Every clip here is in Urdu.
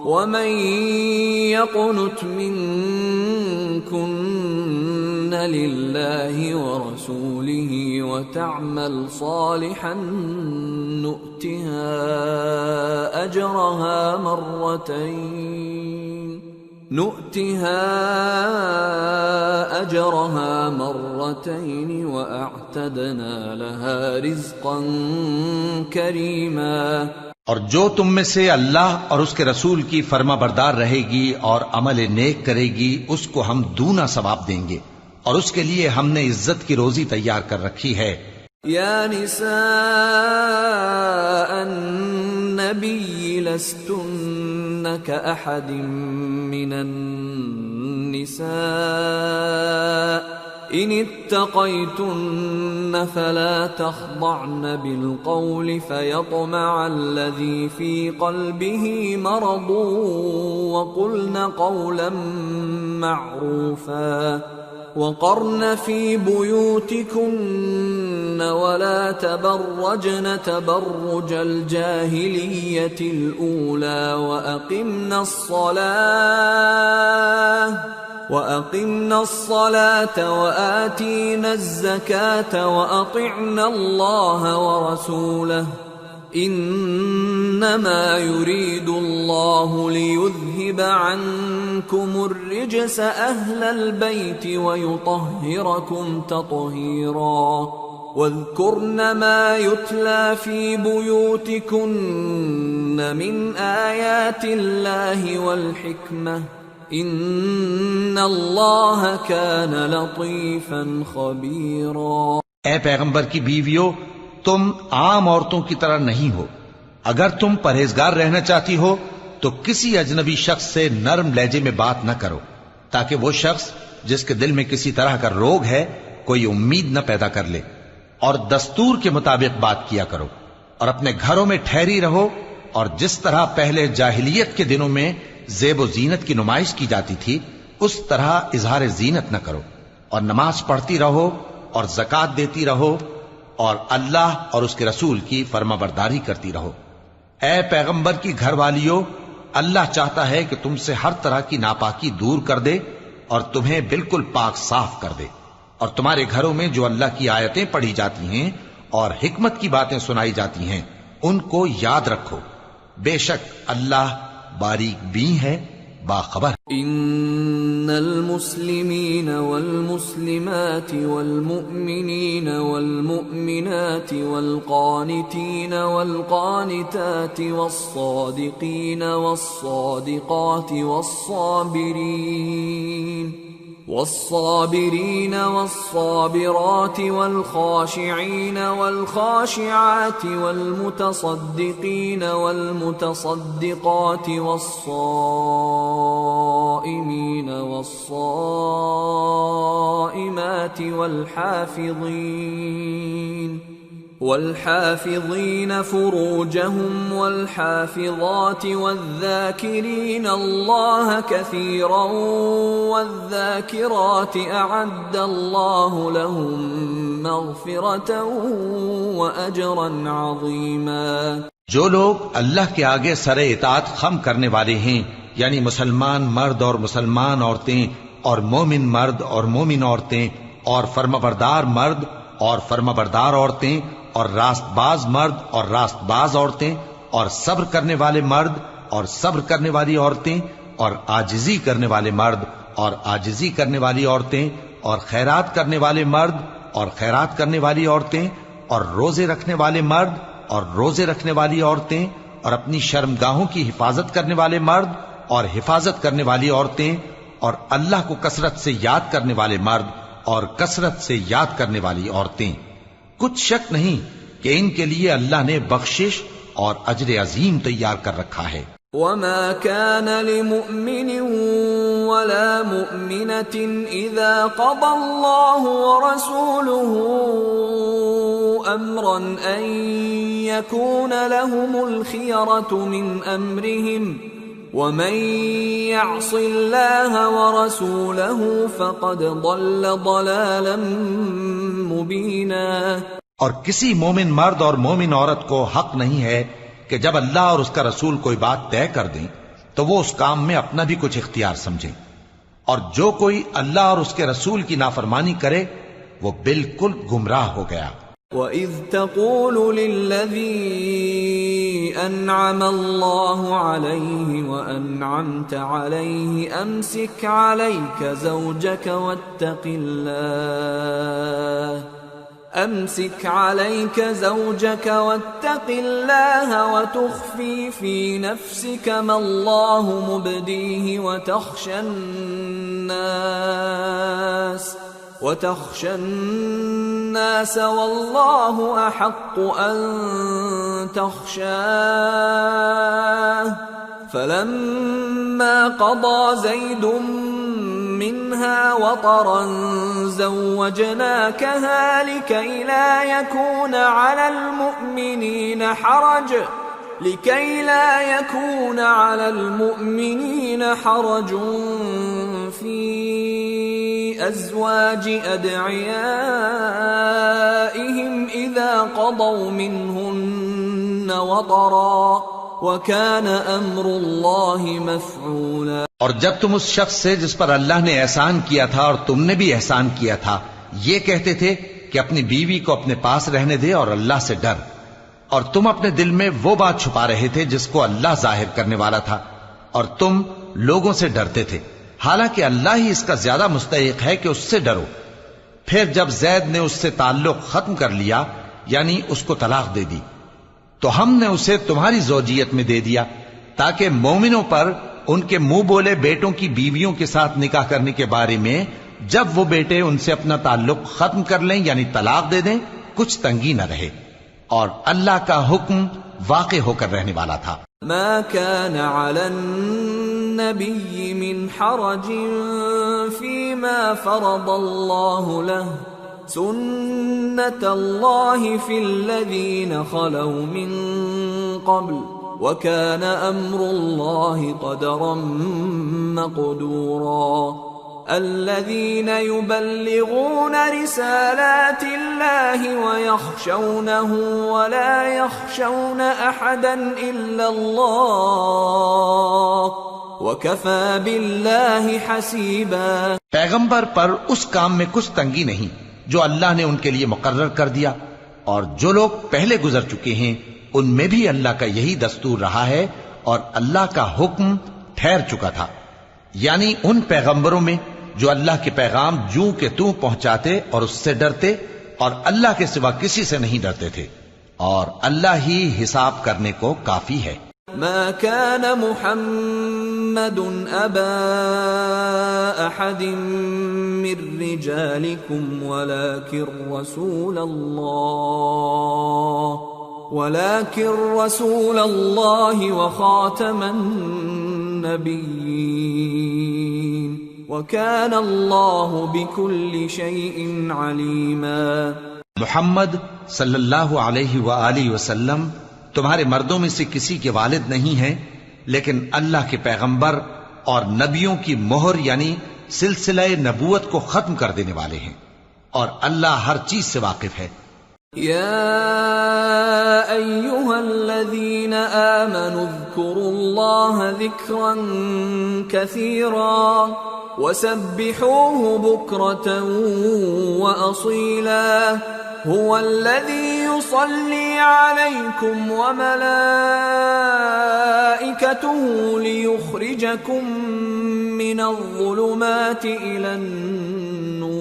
ومن يقنت منكن لله ورسوله وتعمل صالحا نؤتها أجرها مرتين وأعتدنا لها رزقا كريما۔ اور جو تم میں سے اللہ اور اس کے رسول کی فرما بردار رہے گی اور عمل نیک کرے گی اس کو ہم دونا ثواب دیں گے، اور اس کے لیے ہم نے عزت کی روزی تیار کر رکھی ہے۔ یا نساء النبی لستن کأحد من النساء ان اتقيتن فلا تخضعن بالقول فيطمع الذي في قلبه مرض وقلن قولا معروفا وقرن في بيوتكن ولا تبرجن تبرج الجاهلية الأولى وأقمنا الصلاة وآتينا الزكاة وأطعنا الله ورسوله إنما يريد الله ليذهب عنكم الرجس أهل البيت ويطهركم تطهيرا واذكرن ما يتلى في بيوتكن من آيات الله والحكمة ان اللہ کان لطیفا خبیرا۔ اے پیغمبر کی بیویو، تم عام عورتوں کی طرح نہیں ہو۔ اگر تم پرہیزگار رہنا چاہتی ہو تو کسی اجنبی شخص سے نرم لہجے میں بات نہ کرو، تاکہ وہ شخص جس کے دل میں کسی طرح کا روگ ہے کوئی امید نہ پیدا کر لے، اور دستور کے مطابق بات کیا کرو، اور اپنے گھروں میں ٹھہری رہو، اور جس طرح پہلے جاہلیت کے دنوں میں زیب و زینت کی نمائش کی جاتی تھی اس طرح اظہار زینت نہ کرو، اور نماز پڑھتی رہو اور زکوٰۃ دیتی رہو، اور اللہ اور اس کے رسول کی فرما برداری کرتی رہو۔ اے پیغمبر کی گھر والیو، اللہ چاہتا ہے کہ تم سے ہر طرح کی ناپاکی دور کر دے اور تمہیں بالکل پاک صاف کر دے، اور تمہارے گھروں میں جو اللہ کی آیتیں پڑھی جاتی ہیں اور حکمت کی باتیں سنائی جاتی ہیں ان کو یاد رکھو، بے شک اللہ باریک بین ہے، باخبر۔ ان المسلمین والمسلمات والمؤمنین والمؤمنات والقانتین والقانتات والصادقین والصادقات والصابرين والصابرات والخاشعين والخاشعات والمتصدقين والمتصدقات والصائمين والصائمات والحافظين فروجهم والحافظات والذاكرين الله كثيرا والذاكرات أعد الله لهم مغفرة وأجرا عظيما۔ جو لوگ اللہ کے آگے سر اطاعت خم کرنے والے ہیں، یعنی مسلمان مرد اور مسلمان عورتیں اور مومن مرد اور مومن عورتیں اور فرمانبردار مرد اور فرمانبردار عورتیں اور راست باز مرد اور راست باز عورتیں اور صبر کرنے والے مرد اور صبر کرنے والی عورتیں اور عاجزی کرنے والے مرد اور عاجزی کرنے والی عورتیں اور خیرات کرنے والے مرد اور خیرات کرنے والی عورتیں اور روزے رکھنے والے مرد اور روزے رکھنے والی عورتیں اور اپنی شرمگاہوں کی حفاظت کرنے والے مرد اور حفاظت کرنے والی عورتیں اور اللہ کو کثرت سے یاد کرنے والے مرد اور کثرت سے یاد کرنے والی عورتیں۔ کچھ شک نہیں کہ ان کے لیے اللہ نے بخشش اور اجر عظیم تیار کر رکھا ہے۔ وما كان لمؤمن ولا مؤمنة إذا قضى الله ورسوله أمرا أن يكون لهم الخيرة من أمرهم ومن يعص الله ورسوله فقد ضل ضلالا مبينا۔ اور کسی مومن مرد اور مومن عورت کو حق نہیں ہے کہ جب اللہ اور اس کا رسول کوئی بات طے کر دیں تو وہ اس کام میں اپنا بھی کچھ اختیار سمجھیں، اور جو کوئی اللہ اور اس کے رسول کی نافرمانی کرے وہ بالکل گمراہ ہو گیا۔ وَإِذْ تَقُولُ لِلَّذِي أَنْعَمَ اللَّهُ عَلَيْهِ وَأَنْعَمْتَ عَلَيْهِ أَمْسِكْ عَلَيْكَ زَوْجَكَ وَاتَّقِ اللَّهَ وَتُخْفِي فِي نَفْسِكَ مَا اللَّهُ مُبْدِيهِ وتخشى الناس والله أحق أن تخشاه فلما قضى زيد منها وطرا زوجناكها لكي لا يكون على المؤمنين حرج في أزواج أدعيائهم إذا قضوا منهن وطرا وكان أمر الله مفعولا۔ اور جب تم اس شخص سے جس پر اللہ نے احسان کیا تھا اور تم نے بھی احسان کیا تھا یہ کہتے تھے کہ اپنی بیوی کو اپنے پاس رہنے دے اور اللہ سے ڈر، اور تم اپنے دل میں وہ بات چھپا رہے تھے جس کو اللہ ظاہر کرنے والا تھا، اور تم لوگوں سے ڈرتے تھے، حالانکہ اللہ ہی اس کا زیادہ مستحق ہے کہ اس سے ڈرو۔ پھر جب زید نے اس سے تعلق ختم کر لیا یعنی اس کو طلاق دے دی تو ہم نے اسے تمہاری زوجیت میں دے دیا تاکہ مومنوں پر ان کے منہ بولے بیٹوں کی بیویوں کے ساتھ نکاح کرنے کے بارے میں جب وہ بیٹے ان سے اپنا تعلق ختم کر لیں یعنی طلاق دے دیں کچھ تنگی نہ رہے، اور اللہ کا حکم واقع ہو کر رہنے والا تھا۔ ما كان على النبي من حرج فيما فرض الله له سنة الله في الذين خلوا من قبل وكان أمر الله قدرا مقدورا۔ الذين يبلغون رسالات الله ويخشونه ولا يخشون أحدا إلا الله وكفى بالله حسيبا۔ پیغمبر پر اس کام میں کچھ تنگی نہیں جو اللہ نے ان کے لیے مقرر کر دیا، اور جو لوگ پہلے گزر چکے ہیں ان میں بھی اللہ کا یہی دستور رہا ہے، اور اللہ کا حکم ٹھہر چکا تھا، یعنی ان پیغمبروں میں جو اللہ کے پیغام جوں کہ توں پہنچاتے اور اس سے ڈرتے اور اللہ کے سوا کسی سے نہیں ڈرتے تھے، اور اللہ ہی حساب کرنے کو کافی ہے۔ ما كان محمد أبا أحد من رجالكم ولكن رسول الله وخاتم النبيين وكان الله بكل شيء عليما۔ محمد صلی اللہ علیہ وآلہ وسلم تمہارے مردوں میں سے کسی کے والد نہیں ہیں، لیکن اللہ کے پیغمبر اور نبیوں کی مہر یعنی سلسلہ نبوت کو ختم کر دینے والے ہیں، اور اللہ ہر چیز سے واقف ہے۔ يا أيها الذين آمنوا اذكروا الله ذكرا كثيرا وسبحوه بكرة وأصيلا هو الذي يصلي عليكم وملائكته ليخرجكم من الظلمات إلى النور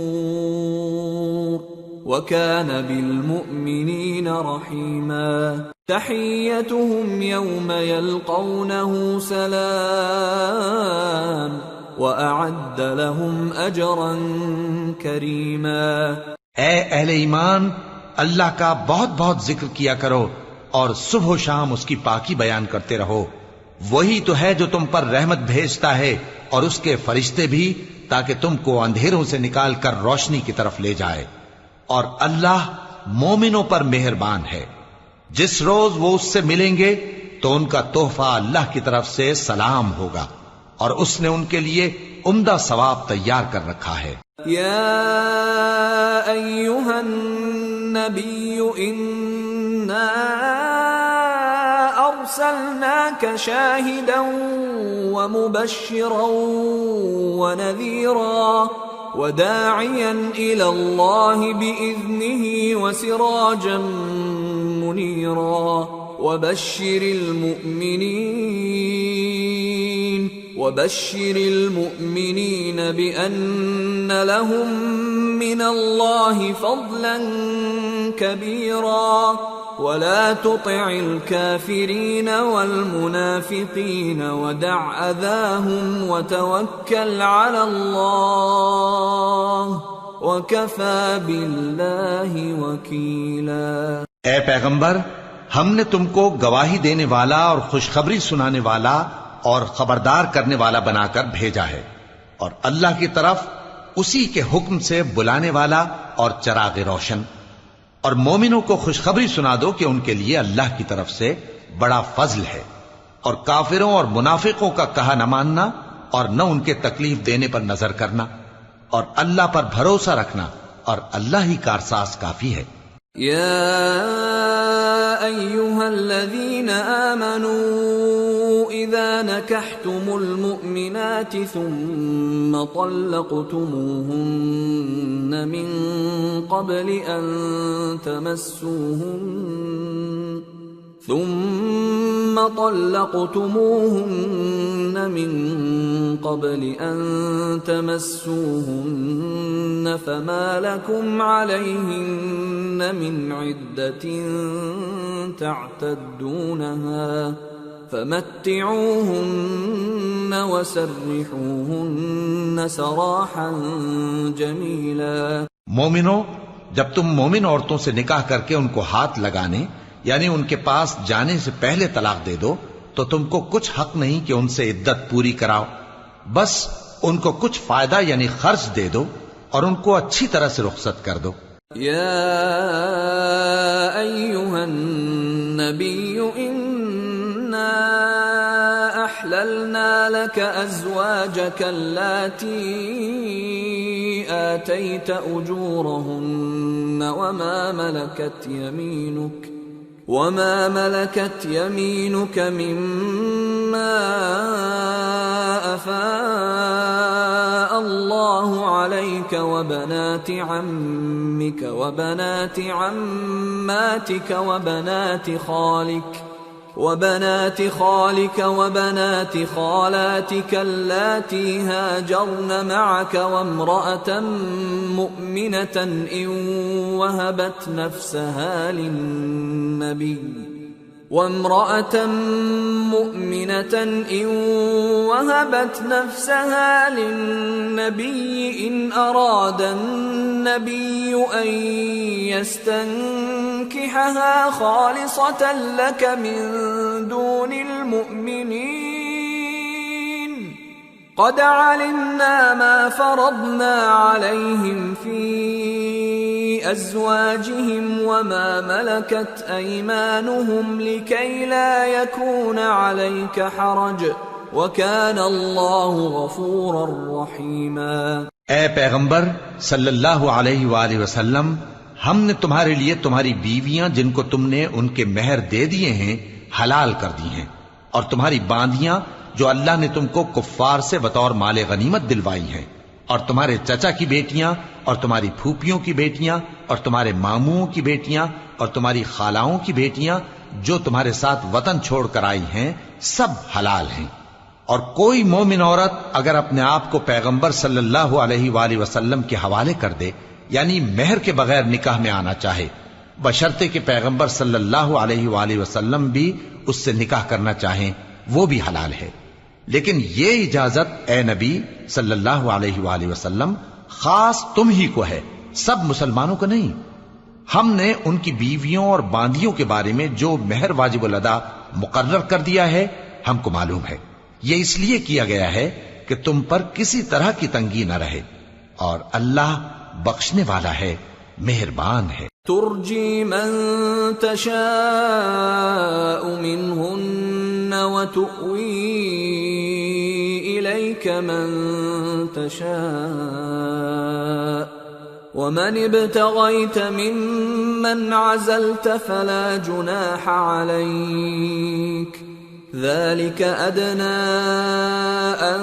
وكان بالمؤمنين رحيما تحيتهم يوم يلقونه سلام وأعد لهم أجرا كريما۔ اے اہل ایمان، اللہ کا بہت بہت ذکر کیا کرو اور صبح و شام اس کی پاکی بیان کرتے رہو، وہی تو ہے جو تم پر رحمت بھیجتا ہے اور اس کے فرشتے بھی، تاکہ تم کو اندھیروں سے نکال کر روشنی کی طرف لے جائے، اور اللہ مومنوں پر مہربان ہے۔ جس روز وہ اس سے ملیں گے تو ان کا تحفہ اللہ کی طرف سے سلام ہوگا، اور اس نے ان کے لیے عمدہ ثواب تیار کر رکھا ہے۔ یا ایھا النبی انا أرسلناك شاهدا ومبشرا ونذيرا وداعيا إلى الله بإذنه وسراجا منيرا وبشر المؤمنين بأن لهم من الله فضلا كبيرا ولا تطع الكافرين والمنافقين ودع أذاهم وتوكل على الله وكفى بالله وكيلا۔ اے پیغمبر، ہم نے تم کو گواہی دینے والا اور خوشخبری سنانے والا اور خبردار کرنے والا بنا کر بھیجا ہے، اور اللہ کی طرف اسی کے حکم سے بلانے والا اور چراغ روشن۔ اور مومنوں کو خوشخبری سنا دو کہ ان کے لیے اللہ کی طرف سے بڑا فضل ہے، اور کافروں اور منافقوں کا کہا نہ ماننا اور نہ ان کے تکلیف دینے پر نظر کرنا، اور اللہ پر بھروسہ رکھنا، اور اللہ ہی کارساز کافی ہے۔ يا أيها الذين آمنوا إذا نكحتم المؤمنات ثم طلقتموهن من قبل أن تمسوهن فما لكم عليهن من عدة تعتدونها فمتعوهن وسرحوهن سراحا جميلا۔ مومنو، جب تم مومن عورتوں سے نکاح کر کے ان کو ہاتھ لگانے یعنی ان کے پاس جانے سے پہلے طلاق دے دو تو تم کو کچھ حق نہیں کہ ان سے عدت پوری کراؤ، بس ان کو کچھ فائدہ یعنی خرچ دے دو اور ان کو اچھی طرح سے رخصت کر دو۔ یا ایھا النبی انا احللنا لك ازواجك اللاتي آتيت اجورهن وما ملكت يمينك مما أفاء الله عليك وبنات عمك وبنات عماتك وبنات خالك وبنات خالاتك اللاتي هاجرن معك وامرأة مؤمنة إن وهبت نفسها للنبي إن أراد النبي أن يستنكحها خالصة لك من دون المؤمنين قد علمنا ما فرضنا عليهم في أزواجهم وما ملكت أيمانهم لكي لا يكون عليك حرج وكان الله غفورا رحيما۔ اے پیغمبر صلی اللہ علیہ وآلہ وسلم، ہم نے تمہارے لیے تمہاری بیویاں جن کو تم نے ان کے مہر دے دیے ہیں حلال کر دی ہیں، اور تمہاری باندیاں جو اللہ نے تم کو کفار سے بطور مال غنیمت دلوائی ہیں، اور تمہارے چچا کی بیٹیاں اور تمہاری پھوپھیوں کی بیٹیاں اور تمہارے ماموں کی بیٹیاں اور تمہاری خالاؤں کی بیٹیاں جو تمہارے ساتھ وطن چھوڑ کر آئی ہیں، سب حلال ہیں۔ اور کوئی مومن عورت اگر اپنے آپ کو پیغمبر صلی اللہ علیہ وآلہ وسلم کے حوالے کر دے یعنی مہر کے بغیر نکاح میں آنا چاہے، بشرطے کہ پیغمبر صلی اللہ علیہ وآلہ وسلم بھی اس سے نکاح کرنا چاہیں، وہ بھی حلال ہے۔ لیکن یہ اجازت اے نبی صلی اللہ علیہ وآلہ وسلم خاص تم ہی کو ہے، سب مسلمانوں کو نہیں۔ ہم نے ان کی بیویوں اور باندیوں کے بارے میں جو مہر واجب الادا مقرر کر دیا ہے ہم کو معلوم ہے، یہ اس لیے کیا گیا ہے کہ تم پر کسی طرح کی تنگی نہ رہے، اور اللہ بخشنے والا ہے، مہربان ہے۔ ترجی من تشاء منہن وتؤوی الیک من تشاء ومن ابتغيت ممن عزلت فلا جناح عليك ذلك أدنى أن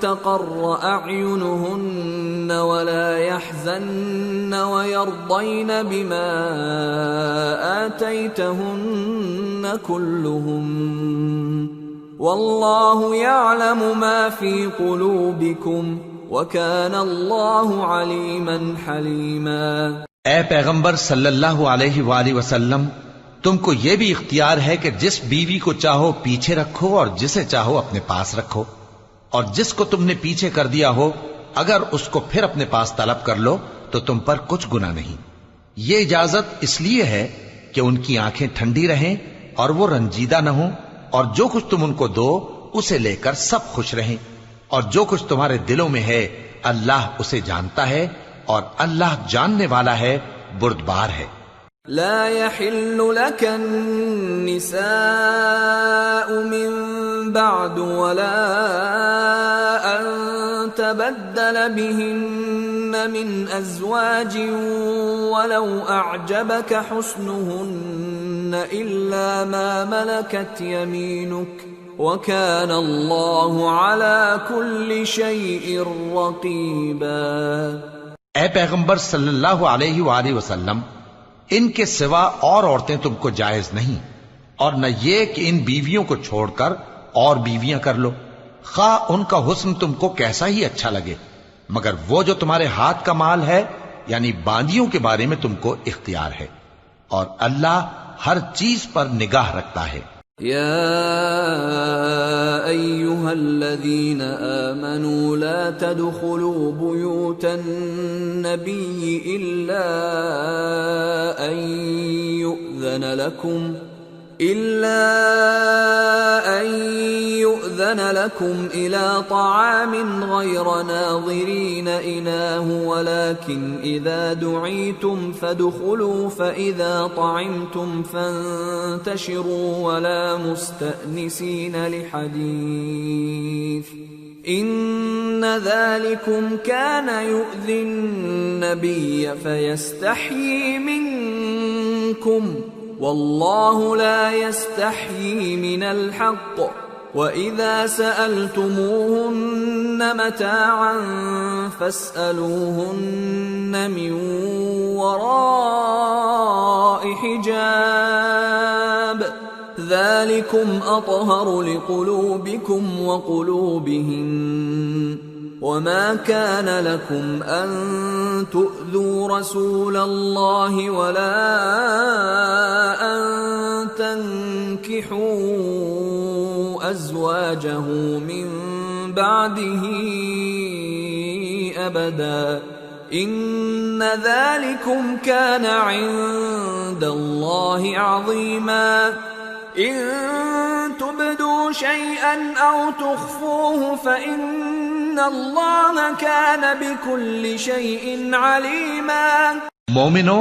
تقر أعينهن ولا يحزن ويرضين بما آتيتهن كلهم والله يعلم ما في قلوبكم وَكَانَ اللَّهُ عَلِيمًا حَلِيمًا۔ اے پیغمبر صلی اللہ علیہ وآلہ وسلم، تم کو یہ بھی اختیار ہے کہ جس بیوی کو چاہو پیچھے رکھو اور جسے چاہو اپنے پاس رکھو، اور جس کو تم نے پیچھے کر دیا ہو اگر اس کو پھر اپنے پاس طلب کر لو تو تم پر کچھ گناہ نہیں۔ یہ اجازت اس لیے ہے کہ ان کی آنکھیں ٹھنڈی رہیں اور وہ رنجیدہ نہ ہوں، اور جو کچھ تم ان کو دو اسے لے کر سب خوش رہیں، اور جو کچھ تمہارے دلوں میں ہے اللہ اسے جانتا ہے، اور اللہ جاننے والا ہے، بردبار ہے۔ لا يحل لك النساء من بعد ولا أن تبدل بهن من أزواج ولو أعجبك حسنهن إلا ما ملكت يمينك وَكَانَ اللَّهُ عَلَى كُلِّ شَيْءٍ رَقِيبًا۔ اے پیغمبر صلی اللہ علیہ وآلہ وسلم، ان کے سوا اور عورتیں تم کو جائز نہیں، اور نہ یہ کہ ان بیویوں کو چھوڑ کر اور بیویاں کر لو، خواہ ان کا حسن تم کو کیسا ہی اچھا لگے، مگر وہ جو تمہارے ہاتھ کا مال ہے یعنی باندیوں کے بارے میں تم کو اختیار ہے، اور اللہ ہر چیز پر نگاہ رکھتا ہے۔ يا أيها الذين آمنوا لا تدخلوا بيوت النبي إلا أن يؤذن لكم إلى طعام غير ناظرين إناه ولكن إذا دعيتم فادخلوا فإذا طعمتم فانتشروا ولا مستأنسين لحديث إن ذلكم كان يؤذي النبي فيستحيي منكم والله لا يستحيي من الحق وَإِذَا سَأَلْتُمُوهُنَّ مَتَاعًا فَاسْأَلُوهُنَّ مِنْ وَرَاءِ حِجَابٍ ذَلِكُمْ أَطْهَرُ لِقُلُوبِكُمْ وَقُلُوبِهِنَّ وَمَا كَانَ لَكُمْ أَن تُؤْذُوا رَسُولَ اللَّهِ وَلَا أَن تَنكِحُوا أَزْوَاجَهُ مِن بَعْدِهِ أَبَدًا إِنَّ ذَلِكُمْ كَانَ عِندَ اللَّهِ عَظِيمًا إِن تُبْدُوا شَيْئًا أَوْ تُخْفُوهُ فَإِنَّ اللَّهَ كَانَ بِكُلِّ شَيْءٍ عَلِيمًا۔ مومنو،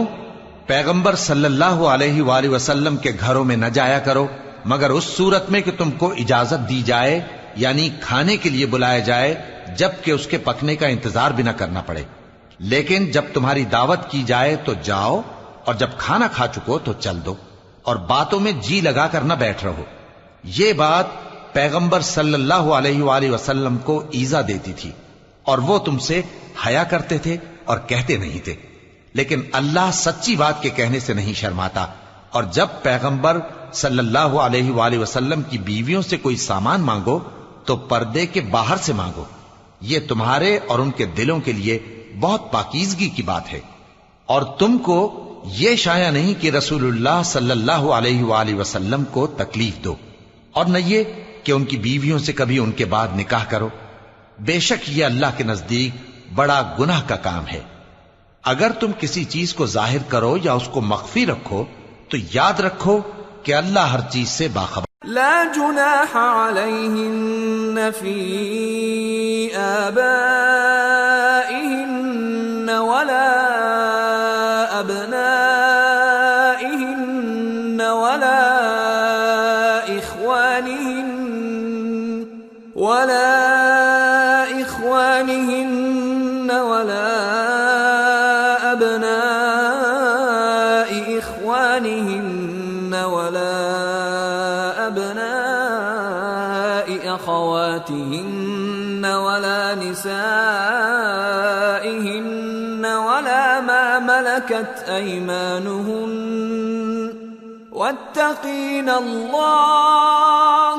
پیغمبر صلی اللہ علیہ وآلہ وسلم کے گھروں میں نہ جایا کرو مگر اس صورت میں کہ تم کو اجازت دی جائے، یعنی کھانے کے لیے بلایا جائے جبکہ اس کے پکنے کا انتظار بھی نہ کرنا پڑے، لیکن جب تمہاری دعوت کی جائے تو جاؤ، اور جب کھانا کھا چکو تو چل دو، اور باتوں میں جی لگا کر نہ بیٹھ رہو۔ یہ بات پیغمبر صلی اللہ علیہ وآلہ وسلم کو ایذا دیتی تھی، اور وہ تم سے حیا کرتے تھے اور کہتے نہیں تھے، لیکن اللہ سچی بات کے کہنے سے نہیں شرماتا، اور جب پیغمبر صلی اللہ علیہ وآلہ وسلم کی بیویوں سے کوئی سامان مانگو تو پردے کے باہر سے مانگو، یہ تمہارے اور ان کے دلوں کے لیے بہت پاکیزگی کی بات ہے۔ اور تم کو یہ شایع نہیں کہ رسول اللہ صلی اللہ علیہ وآلہ وسلم کو تکلیف دو، اور نہ یہ کہ ان کی بیویوں سے کبھی ان کے بعد نکاح کرو، بے شک یہ اللہ کے نزدیک بڑا گناہ کا کام ہے۔ اگر تم کسی چیز کو ظاہر کرو یا اس کو مخفی رکھو تو یاد رکھو کہ اللہ ہر چیز سے باخبر۔ لا جناح علیہن فی آبائہن ولا ابنائہن ولا اخوانہن ولا ولا نسائهن ولا ما ملكت أيمانهن واتقين الله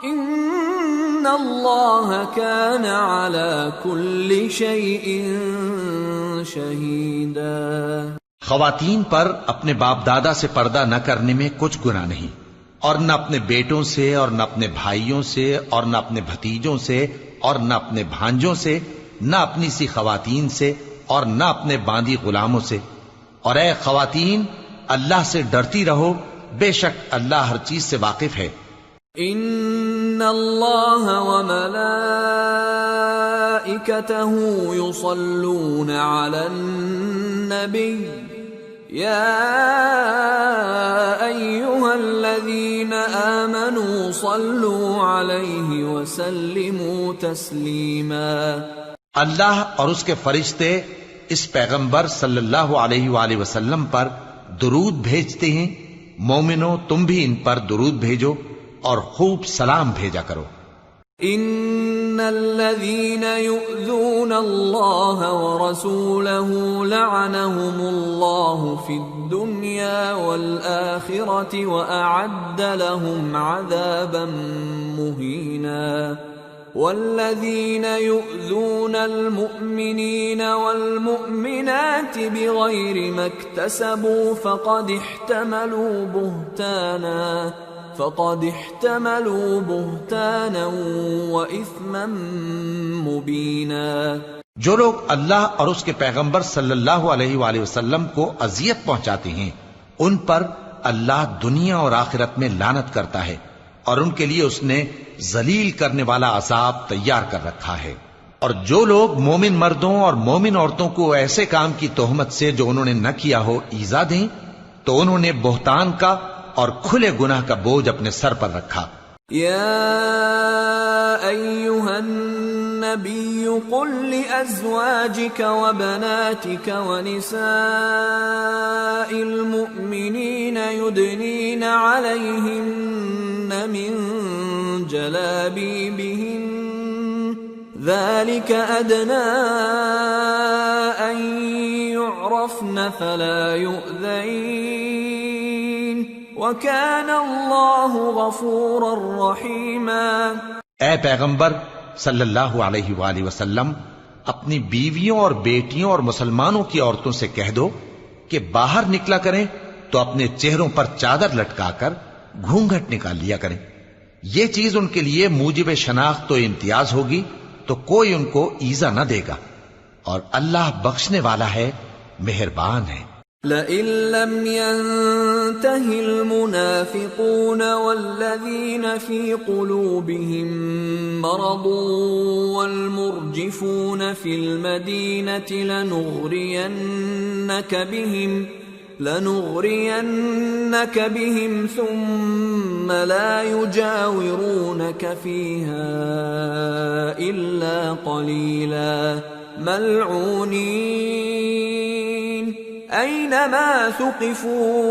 إن الله كان على كل شيء شهيدا۔ خواتین پر اپنے باپ دادا سے پردہ نہ کرنے میں کچھ گناہ نہیں، اور نہ اپنے بیٹوں سے اور نہ اپنے بھائیوں سے اور نہ اپنے بھتیجوں سے اور نہ اپنے بھانجوں سے، نہ اپنی سی خواتین سے اور نہ اپنے باندی غلاموں سے۔ اور اے خواتین، اللہ سے ڈرتی رہو، بے شک اللہ ہر چیز سے واقف ہے۔ ان اللہ وملائکتہ یصلون علی النبی یا ایہا الذین آمنوا صلوا علیہ وسلموا تسلیما۔ اللہ اور اس کے فرشتے اس پیغمبر صلی اللہ علیہ وآلہ وسلم پر درود بھیجتے ہیں۔ مومنو، تم بھی ان پر درود بھیجو اور خوب سلام بھیجا کرو۔ ان الذين يؤذون الله ورسوله لعنهم الله في الدنيا والآخرة وأعد لهم عذابا مهينا والذين يؤذون المؤمنين والمؤمنات بغير ما اكتسبوا فقد احتملوا بهتانا وإثما مبينا۔ جو لوگ اللہ اور اس کے پیغمبر صلی اللہ علیہ وآلہ وسلم کو اذیت پہنچاتے ہیں، ان پر اللہ دنیا اور آخرت میں لعنت کرتا ہے، اور ان کے لیے اس نے ذلیل کرنے والا عذاب تیار کر رکھا ہے۔ اور جو لوگ مومن مردوں اور مومن عورتوں کو ایسے کام کی تہمت سے جو انہوں نے نہ کیا ہو ایذا دیں، تو انہوں نے بہتان کا اور کھلے گناہ کا بوجھ اپنے سر پر رکھا۔ یا ایھا النبی قل لأزواجک وبناتک ونساء المؤمنین یدنین علیہن من جلابیبہن ذلك أدنى أن يعرفن فلا يؤذين وَكَانَ اللَّهُ غَفُورًا رَحِيمًا۔ اے پیغمبر صلی اللہ علیہ وآلہ وسلم، اپنی بیویوں اور بیٹیوں اور مسلمانوں کی عورتوں سے کہہ دو کہ باہر نکلا کریں تو اپنے چہروں پر چادر لٹکا کر گھونگھٹ نکال لیا کریں۔ یہ چیز ان کے لیے موجب شناخت و امتیاز ہوگی تو کوئی ان کو ایذا نہ دے گا، اور اللہ بخشنے والا ہے، مہربان ہے۔ لئن لم ينته المنافقون والذين في قلوبهم مرض والمرجفون في المدينة لنغرينك بهم ثم لا يجاورونك فيها إلا قليلا ملعونين أينما ثقفوا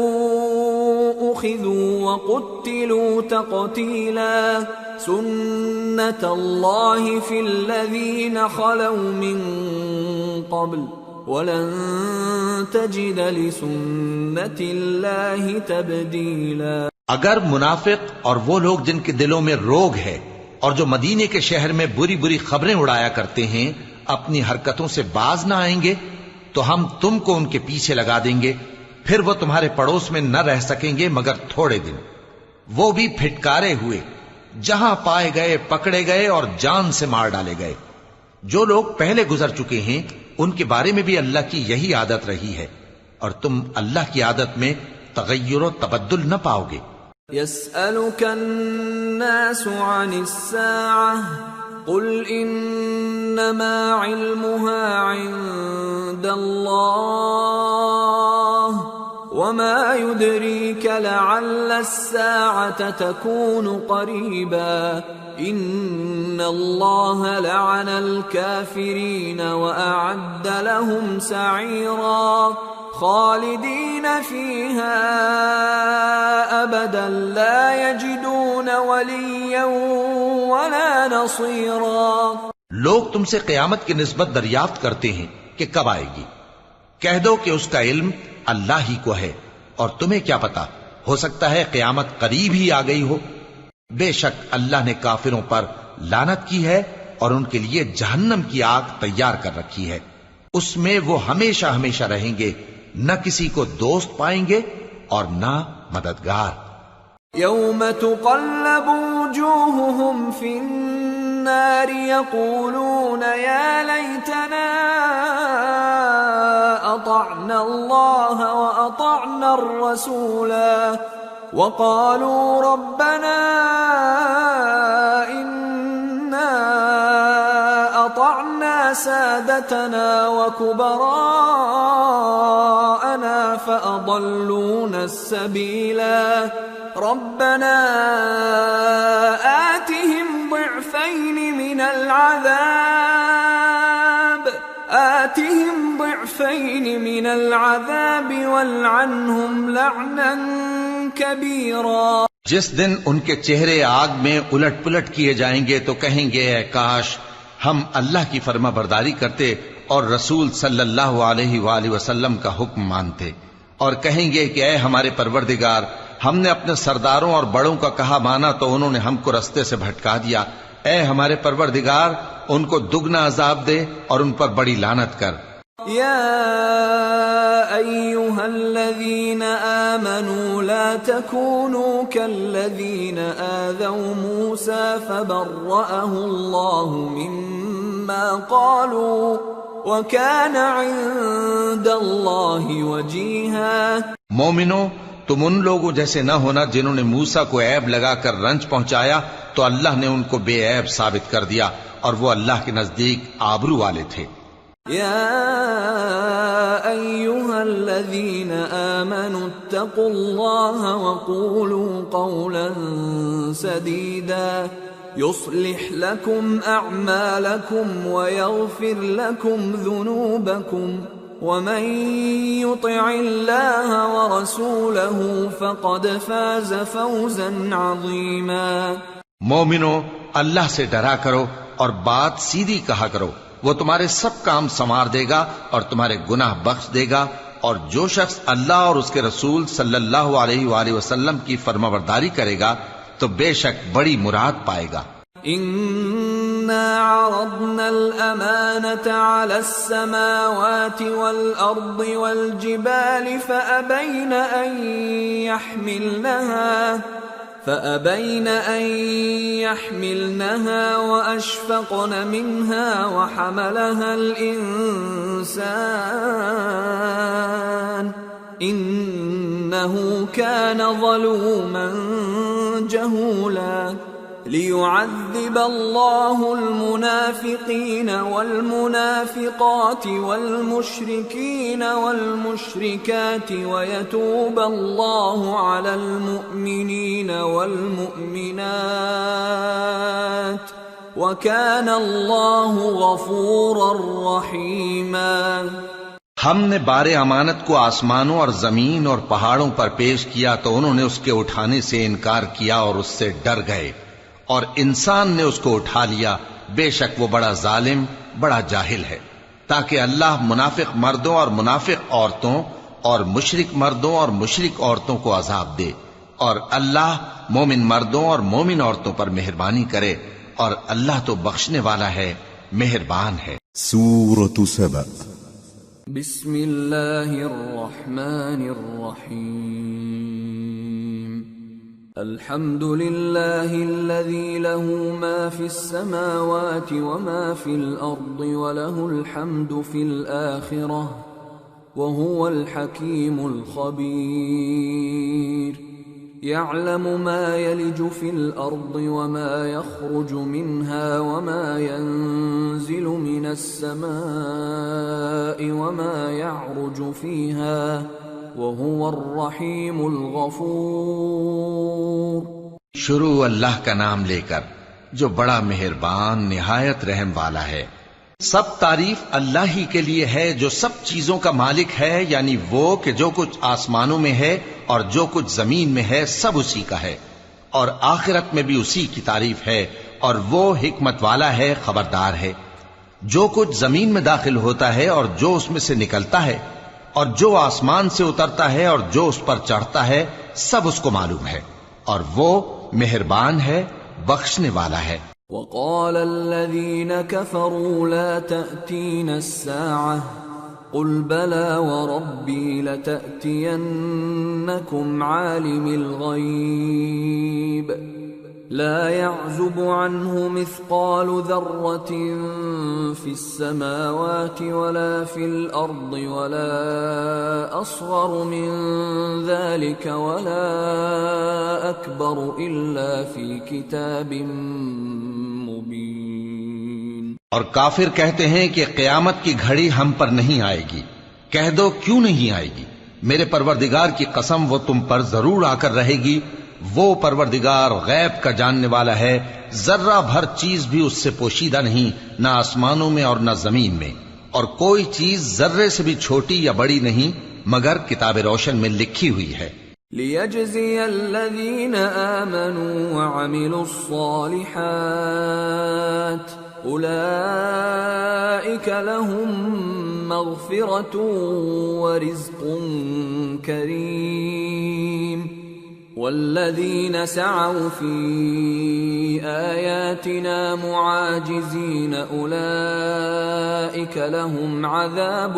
أخذوا وقتلوا تقتيلا سنة الله في الذين خلوا من قبل وَلَن تَجِدَ لِسُنَّةِ اللَّهِ تَبْدِيلًا۔ اگر منافق اور وہ لوگ جن کے دلوں میں روگ ہے اور جو مدینے کے شہر میں بری بری خبریں اڑایا کرتے ہیں اپنی حرکتوں سے باز نہ آئیں گے تو ہم تم کو ان کے پیچھے لگا دیں گے، پھر وہ تمہارے پڑوس میں نہ رہ سکیں گے مگر تھوڑے دن، وہ بھی پھٹکارے ہوئے، جہاں پائے گئے پکڑے گئے اور جان سے مار ڈالے گئے۔ جو لوگ پہلے گزر چکے ہیں ان کے بارے میں بھی اللہ کی یہی عادت رہی ہے، اور تم اللہ کی عادت میں تغیر و تبدل نہ پاؤ گے۔ يسألك الناس عن الساعة قل إنما علمها عند الله وما يدريك لعل الساعة تكون قريبا إن الله لعن الكافرين وأعد لهم سعيرا خالدین فیہا ابدا لا یجدون ولیا ولا نصیرا۔ لوگ تم سے قیامت کی نسبت دریافت کرتے ہیں کہ کب آئے گی، کہہ دو کہ اس کا علم اللہ ہی کو ہے، اور تمہیں کیا پتا، ہو سکتا ہے قیامت قریب ہی آ گئی ہو۔ بے شک اللہ نے کافروں پر لعنت کی ہے اور ان کے لیے جہنم کی آگ تیار کر رکھی ہے، اس میں وہ ہمیشہ ہمیشہ رہیں گے، نہ کسی کو دوست پائیں گے اور نہ مددگار۔ یوم تقلب وجوہہم فی النار یقولون یا لیتنا اطعنا اللہ واطعنا الرسولا وقالوا ربنا انا اطعنا سادتنا وكبراءنا فأضلونا السبيلا ربنا آتهم ضعفين من العذاب والعنهم لعنا كبيرا۔ جس دن ان کے چہرے آگ میں الٹ پلٹ کیے جائیں گے تو کہیں گے اے کاش ہم اللہ کی فرما برداری کرتے اور رسول صلی اللہ علیہ وآلہ وسلم کا حکم مانتے، اور کہیں گے کہ اے ہمارے پروردگار، ہم نے اپنے سرداروں اور بڑوں کا کہا مانا تو انہوں نے ہم کو رستے سے بھٹکا دیا، اے ہمارے پروردگار ان کو دگنا عذاب دے اور ان پر بڑی لعنت کر۔ یا ایہا الذین آمنوا لا تکونوا کالذین آذوا موسیٰ فبرأہ اللہ مما قالوا وکان عند اللہ وجیہا۔ مومنو، تم ان لوگوں جیسے نہ ہونا جنہوں نے موسیٰ کو عیب لگا کر رنج پہنچایا تو اللہ نے ان کو بے عیب ثابت کر دیا اور وہ اللہ کے نزدیک آبرو والے تھے۔ یا ایہا الذین آمنوا اتقوا اللہ وقولوا قولا سدیدا يصلح لكم أعمالكم ويغفر لكم ذنوبكم ومن يطع الله ورسوله فقد فاز فوزا عظيما۔ مومنو، اللہ سے ڈرا کرو اور بات سیدھی کہا کرو، وہ تمہارے سب کام سنوار دے گا اور تمہارے گناہ بخش دے گا، اور جو شخص اللہ اور اس کے رسول صلی اللہ علیہ وآلہ وسلم کی فرمانبرداری کرے گا تو بے شک بڑی مراد پائے گا۔ إنا عرضنا الأمانة على السماوات والأرض والجبال فأبين أن يحملنها وأشفقن منها وحملها الإنسان إنه كان ظلوما جهولا ليعذب الله المنافقين والمنافقات والمشركين والمشركات ويتوب الله على المؤمنين والمؤمنات وكان الله غفورا رحيما۔ ہم نے بار امانت کو آسمانوں اور زمین اور پہاڑوں پر پیش کیا تو انہوں نے اس کے اٹھانے سے انکار کیا اور اس سے ڈر گئے، اور انسان نے اس کو اٹھا لیا، بے شک وہ بڑا ظالم بڑا جاہل ہے، تاکہ اللہ منافق مردوں اور منافق عورتوں اور مشرک مردوں اور مشرک عورتوں کو عذاب دے، اور اللہ مومن مردوں اور مومن عورتوں پر مہربانی کرے، اور اللہ تو بخشنے والا ہے، مہربان ہے۔ سورة سبأ۔ بسم اللہ الرحمن الرحیم۔ الحمد للہ الذی له ما فی السماوات وما فی الارض وله الحمد فی الآخرة وهو الحکیم الخبیر۔ يعلم ما يلج في الأرض وما يخرج منها وما ينزل من السماء وما يعرج فيها وهو الرحيم الغفور۔ شروع اللہ کا نام لے کر جو بڑا مہربان نہایت رحم والا ہے۔ سب تعریف اللہ ہی کے لیے ہے جو سب چیزوں کا مالک ہے، یعنی وہ کہ جو کچھ آسمانوں میں ہے اور جو کچھ زمین میں ہے سب اسی کا ہے، اور آخرت میں بھی اسی کی تعریف ہے، اور وہ حکمت والا ہے، خبردار ہے۔ جو کچھ زمین میں داخل ہوتا ہے اور جو اس میں سے نکلتا ہے اور جو آسمان سے اترتا ہے اور جو اس پر چڑھتا ہے سب اس کو معلوم ہے، اور وہ مہربان ہے، بخشنے والا ہے۔ وقال الذين كفروا لا تأتين الساعة قل بلى وربي لتأتينكم عالم الغيب لا يعزب عنه مثقال ذرة في السماوات ولا في الأرض ولا أصغر من ذلك ولا أكبر إلا في كتاب مبين۔ اور کافر کہتے ہیں کہ قیامت کی گھڑی ہم پر نہیں آئے گی۔ کہہ دو کیوں نہیں آئے گی؟ میرے پروردگار کی قسم وہ تم پر ضرور آ کر رہے گی۔ وہ پروردگار غیب کا جاننے والا ہے، ذرہ بھر چیز بھی اس سے پوشیدہ نہیں، نہ آسمانوں میں اور نہ زمین میں، اور کوئی چیز ذرے سے بھی چھوٹی یا بڑی نہیں مگر کتاب روشن میں لکھی ہوئی ہے۔ لِيَجْزِيَ الَّذِينَ آمَنُوا وَعَمِلُوا الصَّالِحَاتِ أُولَئِكَ لَهُم مَّغْفِرَةٌ وَرِزْقٌ كَرِيمٌ والذين سعوا في آياتنا معاجزين أولئك لهم عذاب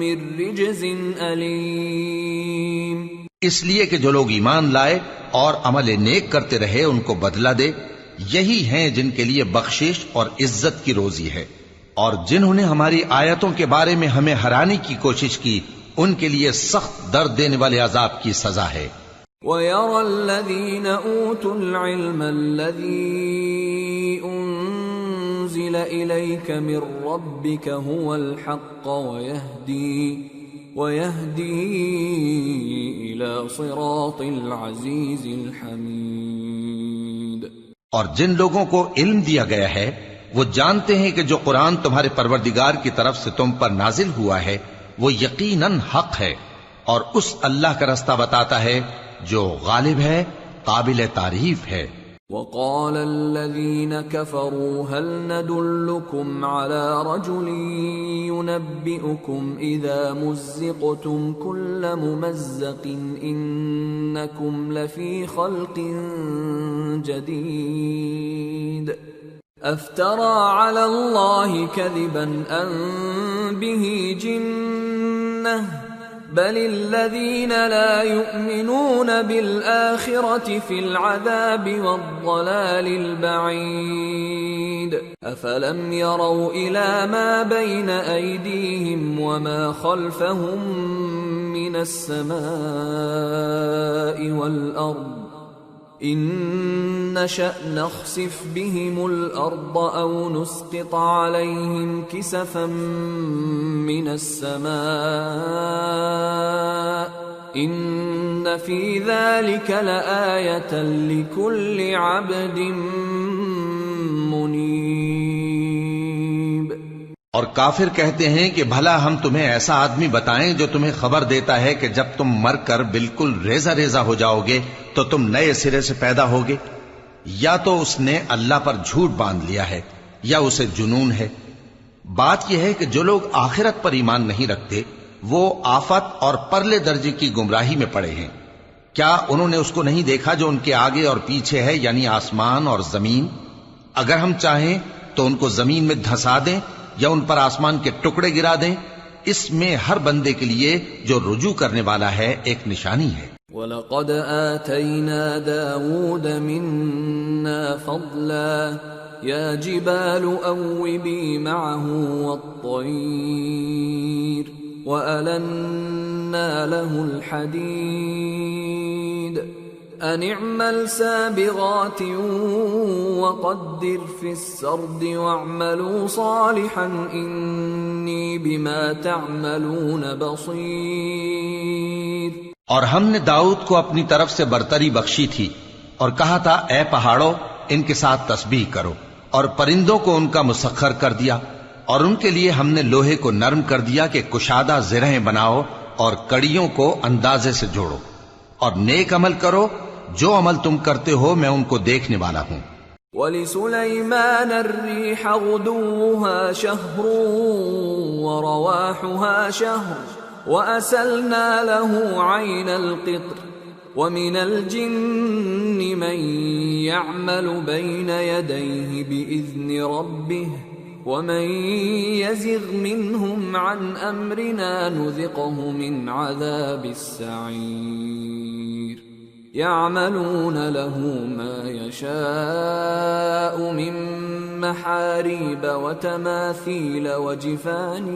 من رجز أليم۔ اس لیے کہ جو لوگ ایمان لائے اور عمل نیک کرتے رہے ان کو بدلہ دے، یہی ہیں جن کے لیے بخشش اور عزت کی روزی ہے، اور جنہوں نے ہماری آیتوں کے بارے میں ہمیں ہرانے کی کوشش کی ان کے لیے سخت درد دینے والے عذاب کی سزا ہے۔ وَيَرَى الَّذِينَ أُوتُوا الْعِلْمَ الَّذِي أُنزِلَ إِلَيْكَ مِن رَّبِّكَ هُوَ الْحَقَّ وَيَهْدِي إِلَى صِرَاطِ الْعَزِيزِ الْحَمِيدِ۔ اور جن لوگوں کو علم دیا گیا ہے وہ جانتے ہیں کہ جو قرآن تمہارے پروردگار کی طرف سے تم پر نازل ہوا ہے وہ یقیناً حق ہے، اور اس اللہ کا رستہ بتاتا ہے جو غالب ہے، قابل تعریف ہے۔ وقال الذين كفروا هل ندلكم على رجل ينبئكم إذا مزقتم كل ممزق إنكم لفي خلق جديد أفترى على الله كذبا أم به جنة بل الذين لا يؤمنون بالآخرة في العذاب والضلال البعيد أفلم يروا إلى ما بين أيديهم وما خلفهم من السماء والأرض إن نشأ نخسف بهم الأرض أو نسقط عليهم كسفا من السماء إن في ذلك لآية لكل عبد منيب۔ اور کافر کہتے ہیں کہ بھلا ہم تمہیں ایسا آدمی بتائیں جو تمہیں خبر دیتا ہے کہ جب تم مر کر بالکل ریزہ ریزہ ہو جاؤ گے تو تم نئے سرے سے پیدا ہوگے؟ یا تو اس نے اللہ پر جھوٹ باندھ لیا ہے یا اسے جنون ہے۔ بات یہ ہے کہ جو لوگ آخرت پر ایمان نہیں رکھتے وہ آفت اور پرلے درجے کی گمراہی میں پڑے ہیں۔ کیا انہوں نے اس کو نہیں دیکھا جو ان کے آگے اور پیچھے ہے، یعنی آسمان اور زمین؟ اگر ہم چاہیں تو ان کو زمین میں دھسا دیں یا ان پر آسمان کے ٹکڑے گرا دیں، اس میں ہر بندے کے لیے جو رجوع کرنے والا ہے ایک نشانی ہے۔ وَلَقَدْ آتَيْنَا دَاوُودَ مِنَّا فَضْلًا يَا جِبَالُ أَوِّبِي مَعَهُ وَالطَّيْرَ وَأَلَنَّا لَهُ الْحَدِيدَ أَنِ اعْمَلْ سَابِغَاتٍ وَقَدِّرْ فِي السَّرْدِ وَاعْمَلُوا صَالِحًا إِنِّي بِمَا تَعْمَلُونَ بَصِيرٌ۔ اور ہم نے داؤد کو اپنی طرف سے برتری بخشی تھی اور کہا تھا اے پہاڑوں ان کے ساتھ تسبیح کرو، اور پرندوں کو ان کا مسخر کر دیا، اور ان کے لیے ہم نے لوہے کو نرم کر دیا کہ کشادہ زرہیں بناؤ اور کڑیوں کو اندازے سے جوڑو، اور نیک عمل کرو، جو عمل تم کرتے ہو میں ان کو دیکھنے والا ہوں۔ وَلِسُلَيْمَانَ الرِّيحَ غُدُوُّهَا شَهْرٌ وَرَوَاحُهَا شَهْرٌ وَأَسَلْنَا لَهُ عَيْنَ الْقِطْرِ وَمِنَ الْجِنِّ مَن يَعْمَلُ بَيْنَ يَدَيْهِ بِإِذْنِ رَبِّهِ وَمَن يَزِغْ مِنْهُمْ عَنْ أَمْرِنَا نُذِقْهُ مِنْ عَذَابِ السَّعِيرِ يَعْمَلُونَ لَهُ مَا يَشَاءُ مِن مَّحَارِيبَ وَتَمَاثِيلَ وَجِفَانٍ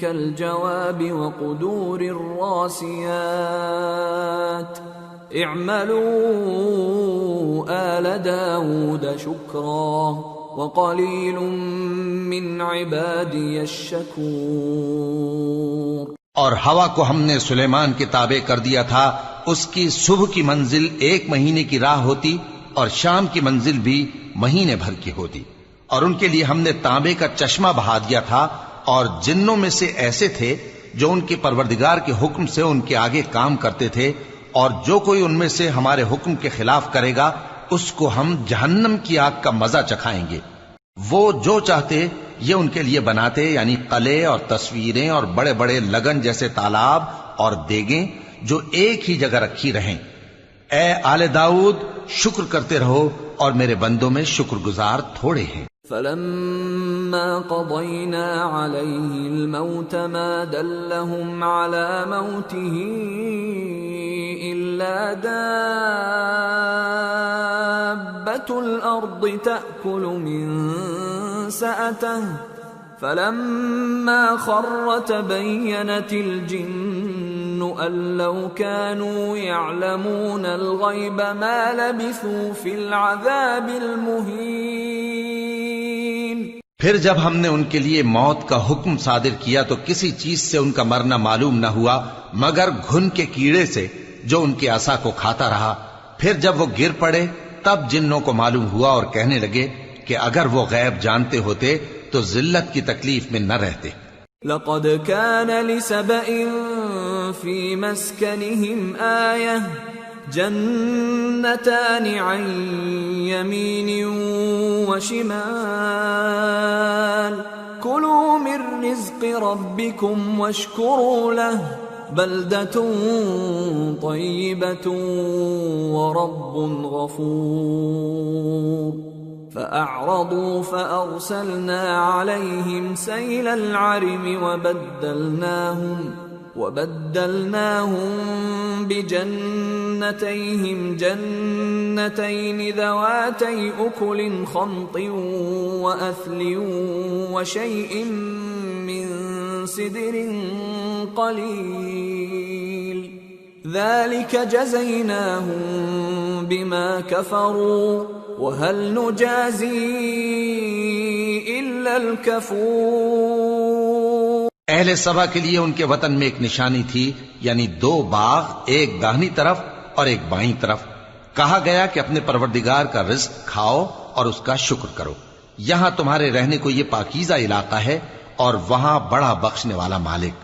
كَالْجَوَابِ وَقُدُورٍ رَّاسِيَاتٍ اعْمَلُوا آلَ دَاوُودَ شُكْرًا وَقَلِيلٌ مِّنْ عِبَادِيَ الشَّكُورُ۔ اور ہوا کو ہم نے سلیمان کے تابع کر دیا تھا، اس کی صبح کی منزل 1 مہینے کی راہ ہوتی اور شام کی منزل بھی مہینے بھر کی ہوتی، اور ان کے لیے ہم نے تانبے کا چشمہ بہا دیا تھا، اور جنوں میں سے ایسے تھے جو ان کے پروردگار کے حکم سے ان کے آگے کام کرتے تھے، اور جو کوئی ان میں سے ہمارے حکم کے خلاف کرے گا اس کو ہم جہنم کی آگ کا مزہ چکھائیں گے۔ وہ جو چاہتے یہ ان کے لیے بناتے، یعنی قلعے اور تصویریں اور بڑے بڑے لگن جیسے تالاب اور دیگیں جو ایک ہی جگہ رکھی رہیں۔ اے آل داؤد، شکر کرتے رہو، اور میرے بندوں میں شکر گزار تھوڑے ہیں۔ فَلَمَّا قَضَيْنَا عَلَيْهِ الْمَوْتَ مَا دَلَّهُمْ عَلَى مَوْتِهِ إِلَّا دَابَّةُ الْأَرْضِ تَأْكُلُ مِنْ سَأَتَهُ فَلَمَّا خَرَّ تَبَيَّنَتِ الْجِنُّ أَن لَّوْ كَانُوا يَعْلَمُونَ الْغَيْبَ مَا لَبِثُوا فِي الْعَذَابِ الْمُهِينِ۔ پھر جب ہم نے ان کے لیے موت کا حکم صادر کیا تو کسی چیز سے ان کا مرنا معلوم نہ ہوا مگر گھن کے کیڑے سے جو ان کے عصا کو کھاتا رہا۔ پھر جب وہ گر پڑے تب جنوں کو معلوم ہوا اور کہنے لگے کہ اگر وہ غیب جانتے ہوتے تو ذلت کی تکلیف میں نہ رہتے۔ لَقَدْ كَانَ لِسَبَإٍ فِي مَسْكَنِهِمْ آيَةٌ جَنَّتَانِ عَنْ يَمِينٍ وَشِمَالٍ كُلُوا مِنْ رِزْقِ رَبِّكُمْ وَاشْكُرُوا لَهُ بَلْدَةٌ طَيِّبَةٌ وَرَبٌّ غَفُورٌ فَأَعْرَضُوا فَأَرْسَلْنَا عَلَيْهِمْ سَيْلَ الْعَرِمِ وَبَدَّلْنَاهُمْ بِجَنَّتَيْهِمْ جَنَّتَيْنِ ذَوَاتَيْ أُكُلٍ خَمْطٍ وَأَثْلٍ وَشَيْءٍ مِّن سِدْرٍ قَلِيلٍ ذَلِكَ جَزَيْنَاهُمْ بِمَا كَفَرُوا وَهَلْ نُجَازِي إِلَّا الْكَفُورَ۔ اہل سبا کے لیے ان کے وطن میں ایک نشانی تھی، یعنی 2 باغ، ایک داہنی طرف اور ایک بائیں طرف۔ کہا گیا کہ اپنے پروردگار کا رزق کھاؤ اور اس کا شکر کرو، یہاں تمہارے رہنے کو یہ پاکیزہ علاقہ ہے اور وہاں بڑا بخشنے والا مالک۔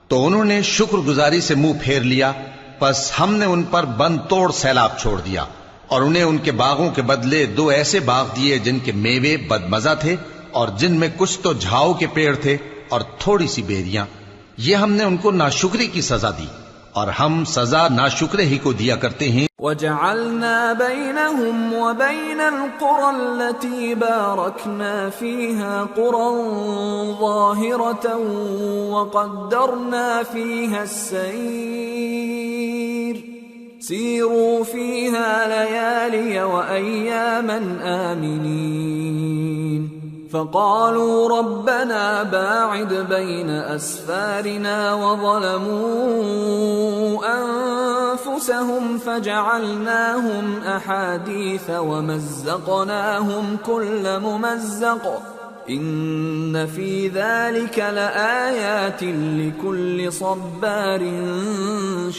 تو انہوں نے شکر گزاری سے منہ پھیر لیا، پس ہم نے ان پر بند توڑ سیلاب چھوڑ دیا، اور انہیں ان کے باغوں کے بدلے 2 ایسے باغ دیے جن کے میوے بدمزہ تھے اور جن میں کچھ تو جھاؤ کے پیڑ تھے اور تھوڑی سی بیریاں۔ یہ ہم نے ان کو ناشکری کی سزا دی، اور ہم سزا ناشکرے ہی کو دیا کرتے ہیں۔ وَجَعَلْنَا بَيْنَهُمْ وَبَيْنَ الْقُرَى الَّتِي بَارَكْنَا فِيهَا قُرًى ظَاهِرَةً وَقَدَّرْنَا فِيهَا السَّيْرَ سِيرُوا فِيهَا لَيَالِيَ وَأَيَّامًا آمِنِينَ فَقَالُوا رَبَّنَا بَاعِدْ بَيْنَ أَسْفَارِنَا وَظَلَمُوا أَنفُسَهُمْ فَجَعَلْنَاهُمْ أَحَادِيثَ وَمَزَّقْنَاهُمْ كُلَّ مُمَزَّقٍ إِنَّ فِي ذَلِكَ لَآيَاتٍ لِكُلِّ صَبَّارٍ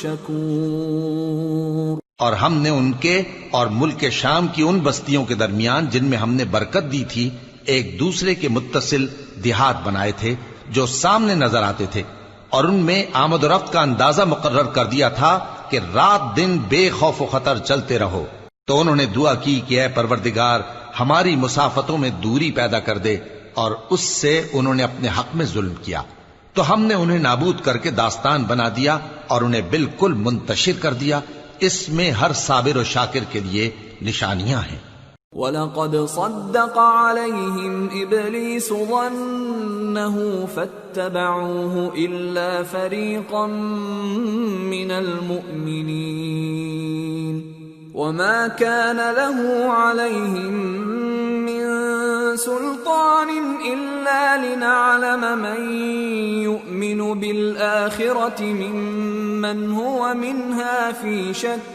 شَكُورٍ۔ اور ہم نے ان کے اور ملک شام کی ان بستیوں کے درمیان جن میں ہم نے برکت دی تھی ایک دوسرے کے متصل دیہات بنائے تھے جو سامنے نظر آتے تھے، اور ان میں آمد و رفت کا اندازہ مقرر کر دیا تھا کہ رات دن بے خوف و خطر چلتے رہو۔ تو انہوں نے دعا کی کہ اے پروردگار ہماری مسافتوں میں دوری پیدا کر دے، اور اس سے انہوں نے اپنے حق میں ظلم کیا، تو ہم نے انہیں نابود کر کے داستان بنا دیا اور انہیں بالکل منتشر کر دیا۔ اس میں ہر صابر و شاکر کے لیے نشانیاں ہیں۔ وَلَقَدْ صَدَّقَ عَلَيْهِمْ إِبْلِيسُ ظَنَّهُ فَاتَّبَعُوهُ إِلَّا فَرِيقًا مِّنَ الْمُؤْمِنِينَ وَمَا كَانَ لَهُ عَلَيْهِمْ مِّن سُلْطَانٍ إِلَّا لِنَعْلَمَ مَن يُؤْمِنُ بِالْآخِرَةِ مِمَّنْ هُوَ مِنْهَا فِي شَكٍّ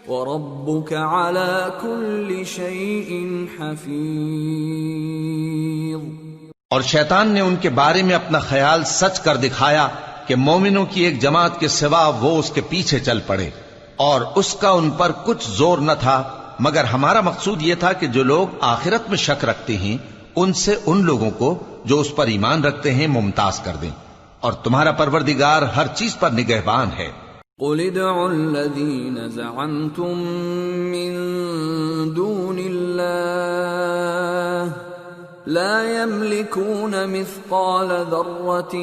وَرَبُّكَ عَلَى كُلِّ شَيْءٍ حَفِيظٌ۔ اور شیطان نے ان کے بارے میں اپنا خیال سچ کر دکھایا کہ مومنوں کی ایک جماعت کے سوا وہ اس کے پیچھے چل پڑے، اور اس کا ان پر کچھ زور نہ تھا، مگر ہمارا مقصود یہ تھا کہ جو لوگ آخرت میں شک رکھتے ہیں ان سے ان لوگوں کو جو اس پر ایمان رکھتے ہیں ممتاز کر دیں، اور تمہارا پروردگار ہر چیز پر نگہبان ہے۔ قُلِ ادْعُوا الَّذِينَ زَعَمْتُم مِّن دُونِ اللَّهِ لَا يَمْلِكُونَ مِثْقَالَ ذَرَّةٍ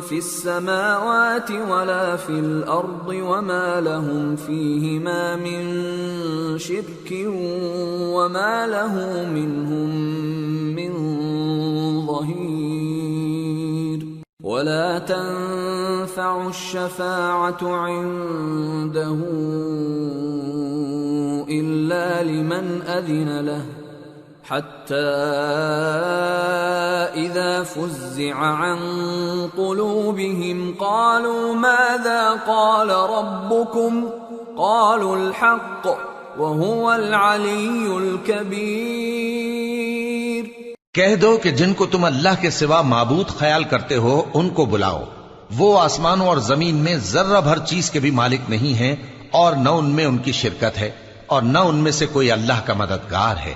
فِي السَّمَاوَاتِ وَلَا فِي الْأَرْضِ وَمَا لَهُمْ فِيهِمَا مِن شِرْكٍ وَمَا لَهُ مِنْهُم مِّن ظَهِيرٍ وَلَا تَنفَعُ الشَّفَاعَةُ عِندَهُ إِلَّا لِمَنْ أَذِنَ لَهُ حَتَّى إِذَا فُزِّعَ عَن قُلُوبِهِمْ قَالُوا مَاذَا قَالَ رَبُّكُمْ قَالُوا الْحَقَّ وَهُوَ الْعَلِيُّ الْكَبِيرُ۔ کہہ دو کہ جن کو تم اللہ کے سوا معبود خیال کرتے ہو ان کو بلاؤ، وہ آسمانوں اور زمین میں ذرہ بھر چیز کے بھی مالک نہیں ہیں، اور نہ ان میں ان کی شرکت ہے، اور نہ ان میں سے کوئی اللہ کا مددگار ہے،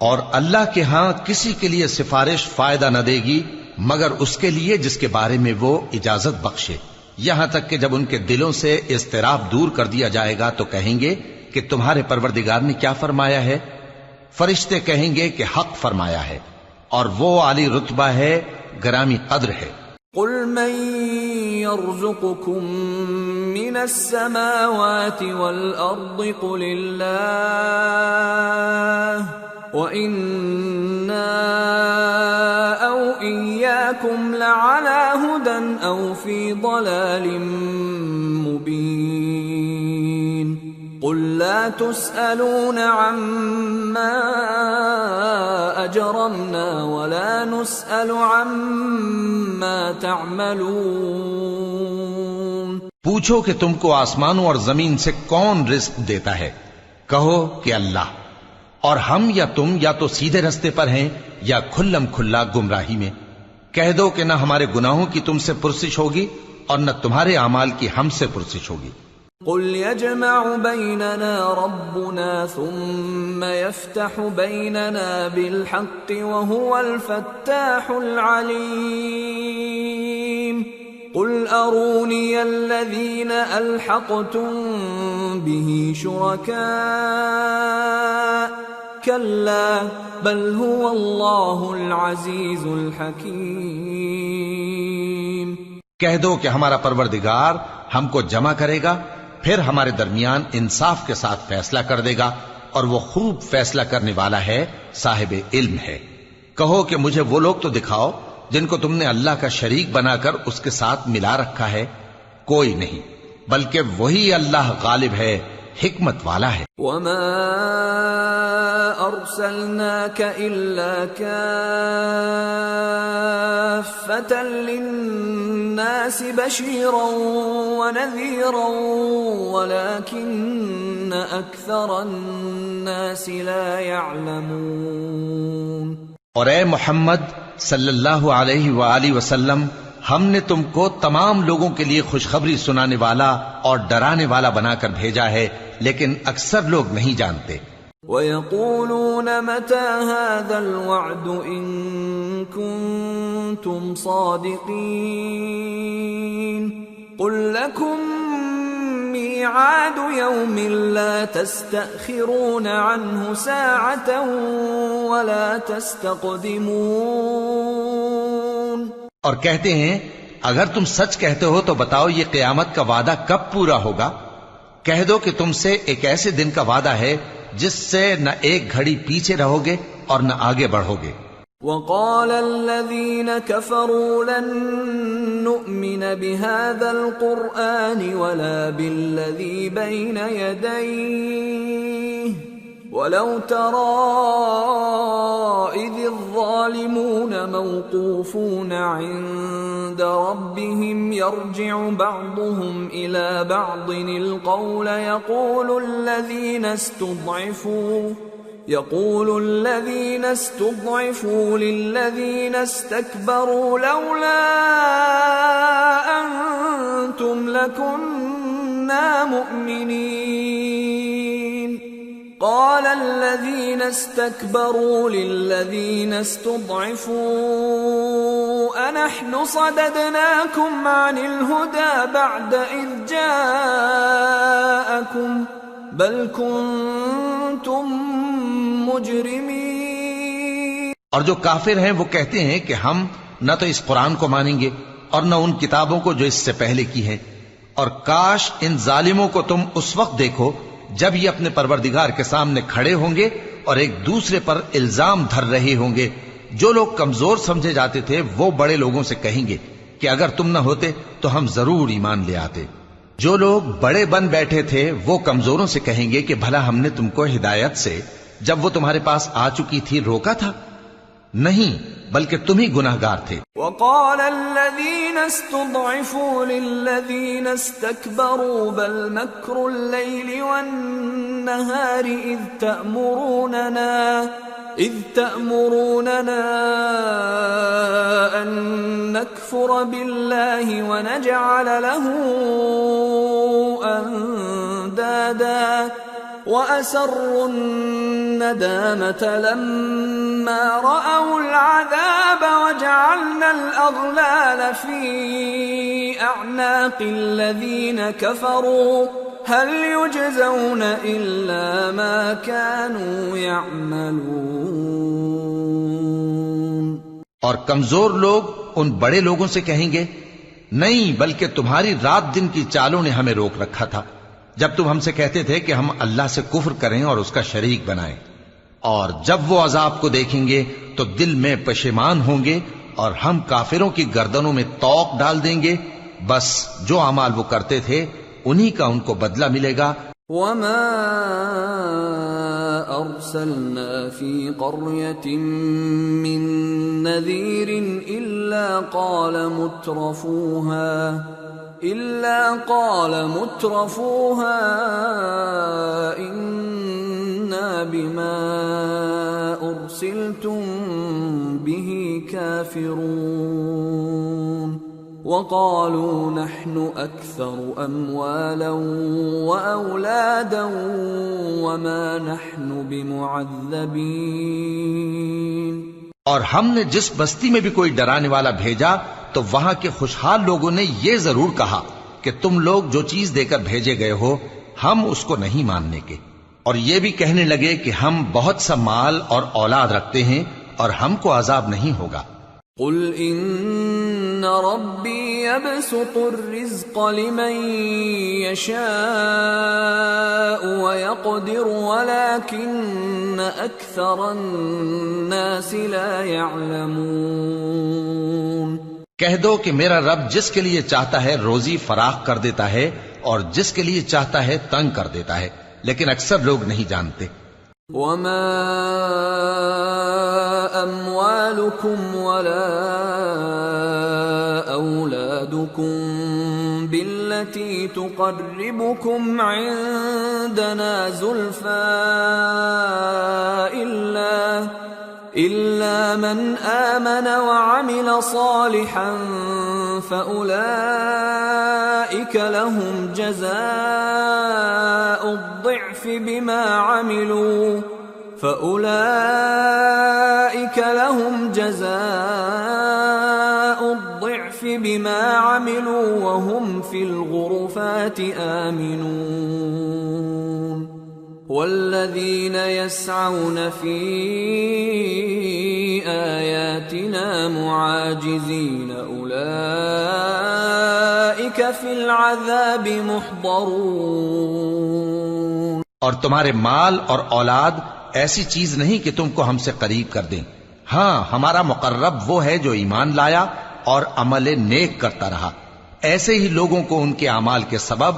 اور اللہ کے ہاں کسی کے لیے سفارش فائدہ نہ دے گی مگر اس کے لیے جس کے بارے میں وہ اجازت بخشے، یہاں تک کہ جب ان کے دلوں سے اضطراب دور کر دیا جائے گا تو کہیں گے کہ تمہارے پروردگار نے کیا فرمایا ہے؟ فرشتے کہیں گے کہ حق فرمایا ہے، اور وہ عالی رتبہ ہے، گرامی قدر ہے۔ قُلْ مَن يَرْزُقُكُم مِّنَ السَّمَاوَاتِ وَالْأَرْضِ قُلِ اللَّهُ وَإِنَّا أَوْ إِيَّاكُمْ لَعَلَى هُدًى أَوْ فِي ضَلَالٍ مُّبِينٍ قُل لَّا تُسْأَلُونَ عَمَّا أَجْرَمْنَا وَلَا نُسْأَلُ عَمَّا تَعْمَلُونَ۔ پوچھو کہ تم کو آسمانوں اور زمین سے کون رزق دیتا ہے؟ کہو کہ اللہ، اور ہم یا تم یا تو سیدھے رستے پر ہیں یا کھلم کھلا گمراہی میں۔ کہہ دو کہ نہ ہمارے گناہوں کی تم سے پرسش ہوگی اور نہ تمہارے اعمال کی ہم سے پرسش ہوگی۔ قُلْ يَجْمَعُ بَيْنَنَا رَبُّنَا ثُمَّ يَفْتَحُ بَيْنَنَا بِالْحَقِّ وَهُوَ الْفَتَّاحُ الْعَلِيمُ قُلْ أَرُونِيَ الَّذِينَ أَلْحَقْتُم بِهِ شُرَكَاءَ كَلَّا بَلْ هُوَ اللَّهُ الْعَزِيزُ الْحَكِيمُ۔ کہہ دو کہ ہمارا پروردگار ہم کو جمع کرے گا، پھر ہمارے درمیان انصاف کے ساتھ فیصلہ کر دے گا، اور وہ خوب فیصلہ کرنے والا ہے، صاحب علم ہے۔ کہو کہ مجھے وہ لوگ تو دکھاؤ جن کو تم نے اللہ کا شریک بنا کر اس کے ساتھ ملا رکھا ہے۔ کوئی نہیں، بلکہ وہی اللہ غالب ہے، حکمت والا ہے۔ وَمَا أَرْسَلْنَاكَ إِلَّا كَافَّةً لِلنَّاسِ بَشِيرًا وَنَذِيرًا وَلَكِنَّ أَكْثَرَ النَّاسِ لَا يَعْلَمُونَ۔ اور اے محمد صلی اللہ علیہ وآلہ وسلم، ہم نے تم کو تمام لوگوں کے لیے خوشخبری سنانے والا اور ڈرانے والا بنا کر بھیجا ہے، لیکن اکثر لوگ نہیں جانتے۔ وَيَقُولُونَ مَتَى هَذَا الْوَعْدُ إِن كُنتُمْ صَادِقِينَ قُل لَّكُم مِّيعَادُ يَوْمٍ لَّا تَسْتَأْخِرُونَ عَنْهُ سَاعَةً وَلَا تَسْتَقْدِمُونَ۔ اور کہتے ہیں اگر تم سچ کہتے ہو تو بتاؤ یہ قیامت کا وعدہ کب پورا ہوگا؟ کہہ دو کہ تم سے ایک ایسے دن کا وعدہ ہے جس سے نہ ایک گھڑی پیچھے رہو گے اور نہ آگے بڑھو گے۔ وَقَالَ الَّذِينَ كَفَرُوا لَن نُّؤْمِنَ بِهَذَا الْقُرْآنِ وَلَا بِالَّذِي بَيْنَ يَدَيْهِ وَلَوْ تَرَىٰ إِذِ الظَّالِمُونَ مَوْقُوفُونَ عِندَ رَبِّهِمْ يَرْجِعُ بَعْضُهُمْ إِلَىٰ بَعْضٍ الْقَوْلَ يقول الذين استضعفوا للذين استكبروا لولا أنتم لكنا مؤمنين قال الذين استكبروا للذين استضعفوا أنحن صددناكم عن الهدى بعد إذ جاءكم بل كنتم مجرمین۔ اور جو کافر ہیں وہ کہتے ہیں کہ ہم نہ تو اس قرآن کو مانیں گے اور نہ ان کتابوں کو جو اس سے پہلے کی ہیں، اور کاش ان ظالموں کو تم اس وقت دیکھو جب یہ اپنے پروردگار کے سامنے کھڑے ہوں گے اور ایک دوسرے پر الزام دھر رہے ہوں گے۔ جو لوگ کمزور سمجھے جاتے تھے وہ بڑے لوگوں سے کہیں گے کہ اگر تم نہ ہوتے تو ہم ضرور ایمان لے آتے۔ جو لوگ بڑے بن بیٹھے تھے وہ کمزوروں سے کہیں گے کہ بھلا ہم نے تم کو ہدایت سے جب وہ تمہارے پاس آ چکی تھی روکا تھا؟ نہیں، بلکہ تم ہی گناہگار تھے۔ وقال الذين استضعفوا للذين استكبروا بل مكر الليل والنهار إذ تأمروننا أن نكفر بالله ونجعل له أندادا وَأَسَرُّوا النَّدَامَةَ لَمَّا رَأَوُا الْعَذَابَ وَجَعَلْنَا الْأَغْلَالَ فِي أَعْنَاقِ الَّذِينَ كَفَرُوا هَلْ يُجْزَوْنَ إِلَّا مَا كَانُوا يَعْمَلُونَ۔ اور کمزور لوگ ان بڑے لوگوں سے کہیں گے نہیں، بلکہ تمہاری رات دن کی چالوں نے ہمیں روک رکھا تھا جب تم ہم سے کہتے تھے کہ ہم اللہ سے کفر کریں اور اس کا شریک بنائیں، اور جب وہ عذاب کو دیکھیں گے تو دل میں پشیمان ہوں گے اور ہم کافروں کی گردنوں میں طوق ڈال دیں گے۔ بس جو اعمال وہ کرتے تھے انہی کا ان کو بدلہ ملے گا۔ وَمَا أَرْسَلْنَا فِي قَرْيَةٍ مِّن نَّذِيرٍ إِلَّا قال مترفوها إنا بما أرسلتم به كافرون وقالوا نحن أكثر أموالا وأولادا وما نحن بمعذبين۔ اور ہم نے جس بستی میں بھی کوئی ڈرانے والا بھیجا تو وہاں کے خوشحال لوگوں نے یہ ضرور کہا کہ تم لوگ جو چیز دے کر بھیجے گئے ہو ہم اس کو نہیں ماننے کے، اور یہ بھی کہنے لگے کہ ہم بہت سا مال اور اولاد رکھتے ہیں اور ہم کو عذاب نہیں ہوگا۔ قل ان ربی یبسط الرزق لمن یشاء ویقدر ولكن اکثر الناس لا يعلمون۔ کہہ دو کہ میرا رب جس کے لیے چاہتا ہے روزی فراخ کر دیتا ہے اور جس کے لیے چاہتا ہے تنگ کر دیتا ہے، لیکن اکثر لوگ نہیں جانتے۔ وما اموالكم ولا اولادكم بالتي تقربكم عندنا زلفى إلا من آمن وعمل صالحا فأولئك لهم جزاء الضعف بما عملوا فَأُولَئِكَ لَهُمْ جَزَاءُ الضِّعْفِ بِمَا عَمِلُوا وَهُمْ فِي الْغُرُفَاتِ آمِنُونَ وَالَّذِينَ يَسْعَوْنَ فِي آيَاتِنَا مُعَاجِزِينَ أُولَئِكَ فِي الْعَذَابِ مُحْضَرُونَ۔ اور تمہارے مال اور اولاد ایسی چیز نہیں کہ تم کو ہم سے قریب کر دیں، ہاں ہمارا مقرب وہ ہے جو ایمان لایا اور عمل نیک کرتا رہا، ایسے ہی لوگوں کو ان کے اعمال کے سبب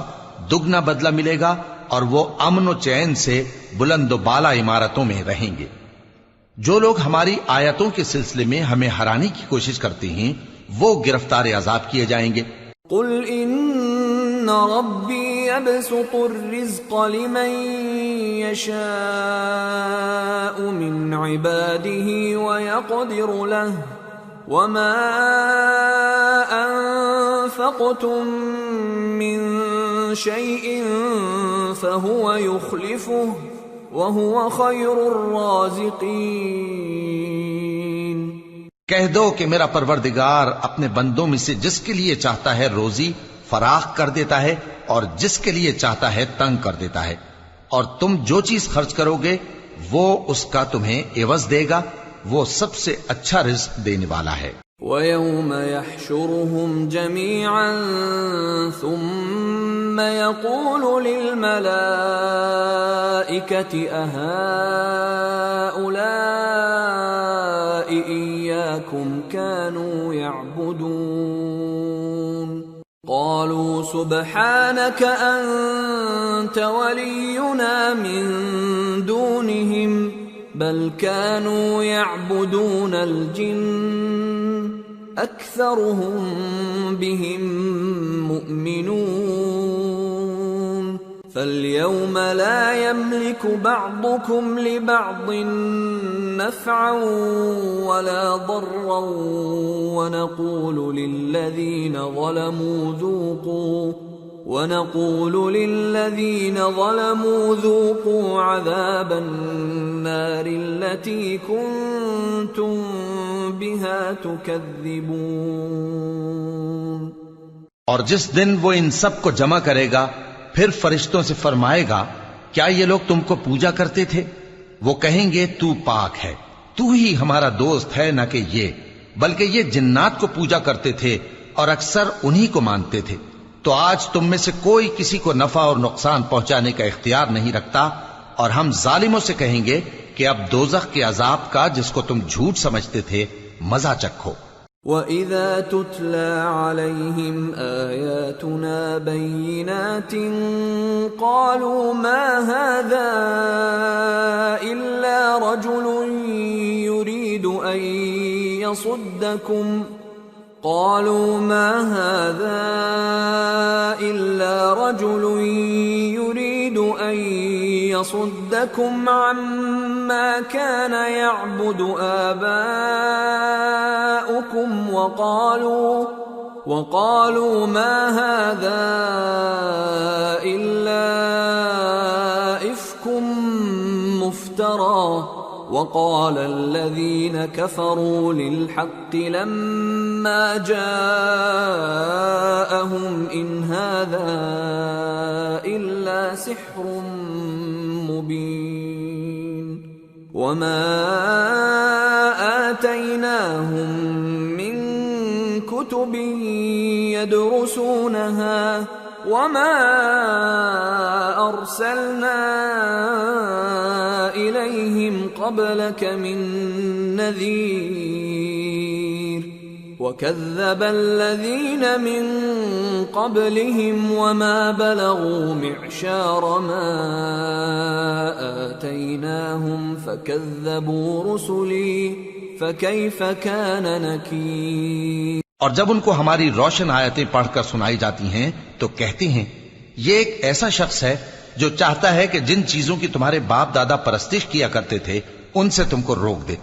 دگنا بدلہ ملے گا اور وہ امن و چین سے بلند و بالا عمارتوں میں رہیں گے۔ جو لوگ ہماری آیتوں کے سلسلے میں ہمیں ہرانے کی کوشش کرتے ہیں وہ گرفتار عذاب کیے جائیں گے۔ قل ان ربی یبسط الرزق لمن یشاء من عباده ویقدر له وما انفقتم من شيء فهو يخلفه وهو خير الرازقين۔ کہہ دو کہ میرا پروردگار اپنے بندوں میں سے جس کے لیے چاہتا ہے روزی فراخ کر دیتا ہے اور جس کے لیے چاہتا ہے تنگ کر دیتا ہے، اور تم جو چیز خرچ کرو گے وہ اس کا تمہیں عوض دے گا، وہ سب سے اچھا رزق دینے والا ہے۔ وَيَوْمَ يَحْشُرُهُمْ جَمِيعًا ثُمَّ يَقُولُ لِلْمَلَائِكَةِ أَهَؤُلَاءِ إِيَّاكُمْ كَانُوا يَعْبُدُونَ قَالُوا سُبْحَانَكَ أَنْتَ وَلِيُّنَا مِنْ دُونِهِمْ بل كانوا يعبدون الجن أكثرهم بهم مؤمنون فاليوم لا يملك بعضكم لبعض نفعا ولا ضرا ونقول للذين ظلموا ذوقوا عذاب النار التي كنتم بها تكذبون۔ اور جس دن وہ ان سب کو جمع کرے گا پھر فرشتوں سے فرمائے گا کیا یہ لوگ تم کو پوجا کرتے تھے؟ وہ کہیں گے تو پاک ہے، تو ہی ہمارا دوست ہے، نہ کہ یہ، بلکہ یہ جنات کو پوجا کرتے تھے اور اکثر انہی کو مانتے تھے۔ تو آج تم میں سے کوئی کسی کو نفع اور نقصان پہنچانے کا اختیار نہیں رکھتا، اور ہم ظالموں سے کہیں گے کہ اب دوزخ کے عذاب کا جس کو تم جھوٹ سمجھتے تھے مزہ چکھو۔ وَإِذَا تُتْلَى عَلَيْهِمْ آيَاتُنَا بَيِّنَاتٍ قَالُوا مَا هَذَا إِلَّا رَجُلٌ يُرِيدُ أَن يَصُدَّكُمْ عما كان يعبد آباؤكم وقالوا ما هذا إلا إفك مفترى وقال الذين كفروا للحق لما جاءهم إن هذا إلا سحر مبين وما آتيناهم من كتب يدرسونها وما أرسلنا إليهم قبلك من نذير وكذب الذين من قبلهم وما بلغوا معشار ما آتيناهم فكذبوا رسلي فكيف كان نكير۔ اور جب ان کو ہماری روشن آیتیں پڑھ کر سنائی جاتی ہیں تو کہتے ہیں یہ ایک ایسا شخص ہے جو چاہتا ہے کہ جن چیزوں کی تمہارے باپ دادا پرستش کیا کرتے تھے ان سے تم کو روک دے،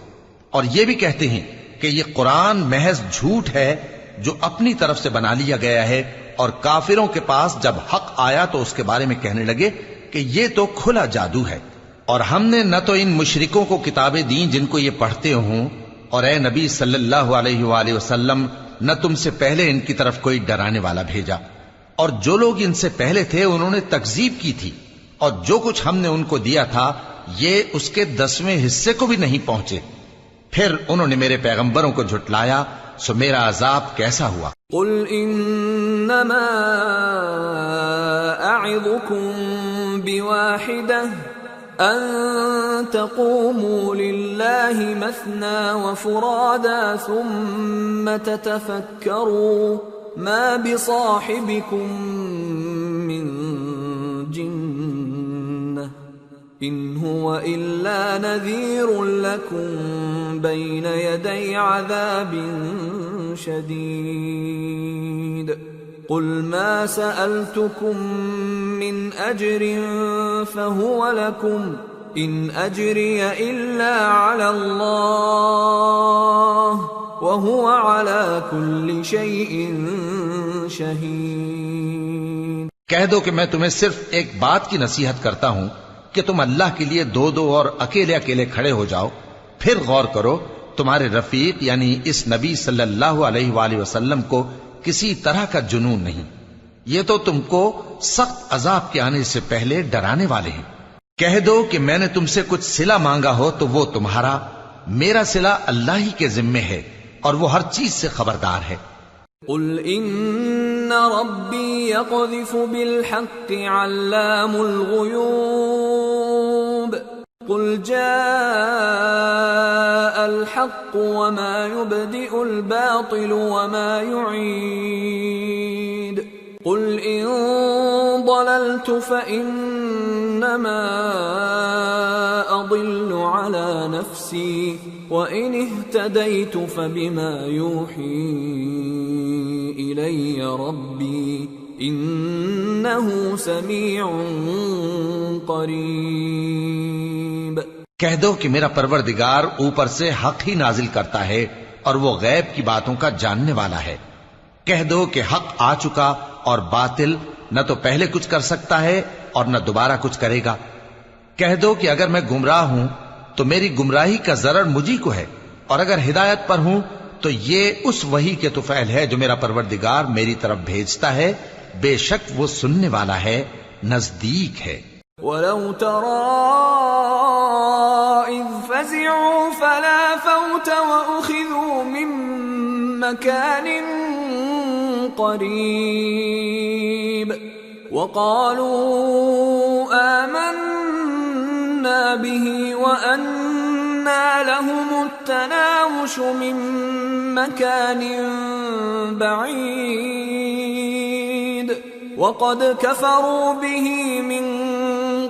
اور یہ بھی کہتے ہیں کہ یہ قرآن محض جھوٹ ہے جو اپنی طرف سے بنا لیا گیا ہے، اور کافروں کے پاس جب حق آیا تو اس کے بارے میں کہنے لگے کہ یہ تو کھلا جادو ہے۔ اور ہم نے نہ تو ان مشرکوں کو کتابیں دیں جن کو یہ پڑھتے ہوں، اور اے نبی صلی اللہ علیہ وآلہ وسلم نہ تم سے پہلے ان کی طرف کوئی ڈرانے والا بھیجا، اور جو لوگ ان سے پہلے تھے انہوں نے تکذیب کی تھی، اور جو کچھ ہم نے ان کو دیا تھا یہ اس کے 10ویں حصے کو بھی نہیں پہنچے۔ پھر انہوں نے میرے پیغمبروں کو جھٹلایا، سو میرا عذاب کیسا ہوا۔ قل انما اعظكم بواحدة ان تقوموا لله مثنى وفرادا ثم تتفكروا ما بصاحبكم من جنة ان هو الا نذير لكم بين يدي عذاب شديد قل ما سألتكم من أجر فهو لكم إن أجري إلا على الله وهو على كل شيء شهيد۔ کہہ دو کہ میں تمہیں صرف ایک بات کی نصیحت کرتا ہوں کہ تم اللہ کے لیے دو دو اور اکیلے اکیلے کھڑے ہو جاؤ، پھر غور کرو تمہارے رفیق یعنی اس نبی صلی اللہ علیہ وآلہ وسلم کو کسی طرح کا جنون نہیں، یہ تو تم کو سخت عذاب کے آنے سے پہلے ڈرانے والے ہیں۔ کہہ دو کہ میں نے تم سے کچھ صلہ مانگا ہو تو وہ تمہارا، میرا صلہ اللہ ہی کے ذمے ہے اور وہ ہر چیز سے خبردار ہے۔ قل ان ربی یقذف بالحق علام الغیوب قل جاء الحق وما يبدئ الباطل وما يعيد قل ان ضللت فإنما أضل على نفسي وإن اهتديت فبما يوحي إلي ربي إنه سميع قریب۔ کہہ دو کہ میرا پروردگار اوپر سے حق ہی نازل کرتا ہے اور وہ غیب کی باتوں کا جاننے والا ہے۔ کہہ دو کہ حق آ چکا اور باطل نہ تو پہلے کچھ کر سکتا ہے اور نہ دوبارہ کچھ کرے گا۔ کہہ دو کہ اگر میں گمراہ ہوں تو میری گمراہی کا ضرر مجھی کو ہے، اور اگر ہدایت پر ہوں تو یہ اس وحی کے طفیل ہے جو میرا پروردگار میری طرف بھیجتا ہے، بے شک وہ سننے والا ہے، نزدیک ہے۔ وَلَوْ تَرَىٰ إِذْ فَزِعُوا فَلَا فَوْتَ وَأُخِذُوا مِن مَّكَانٍ قَرِيبٍ وَقَالُوا آمَنَّا بِهِ وَأَنَّىٰ لَهُمُ التَّنَاوُشُ مِن مَّكَانٍ بَعِيدٍ وَقَدْ كَفَرُوا بِهِ مِن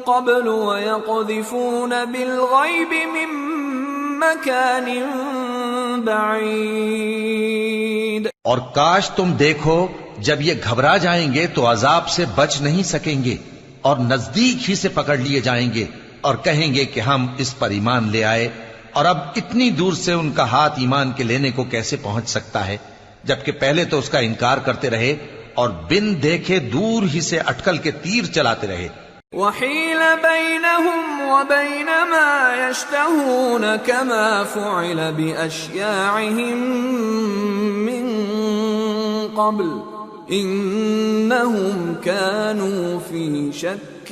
قبل ويقذفون بالغيب من مكان بعيد۔ اور کاش تم دیکھو جب یہ گھبرا جائیں گے تو عذاب سے بچ نہیں سکیں گے اور نزدیک ہی سے پکڑ لیے جائیں گے اور کہیں گے کہ ہم اس پر ایمان لے آئے، اور اب اتنی دور سے ان کا ہاتھ ایمان کے لینے کو کیسے پہنچ سکتا ہے، جبکہ پہلے تو اس کا انکار کرتے رہے اور بن دیکھے دور ہی سے اٹکل کے تیر چلاتے رہے۔ وحيل بينهم وبين ما يشتهون كما فعل بأشياعهم من قبل إنهم كانوا في شك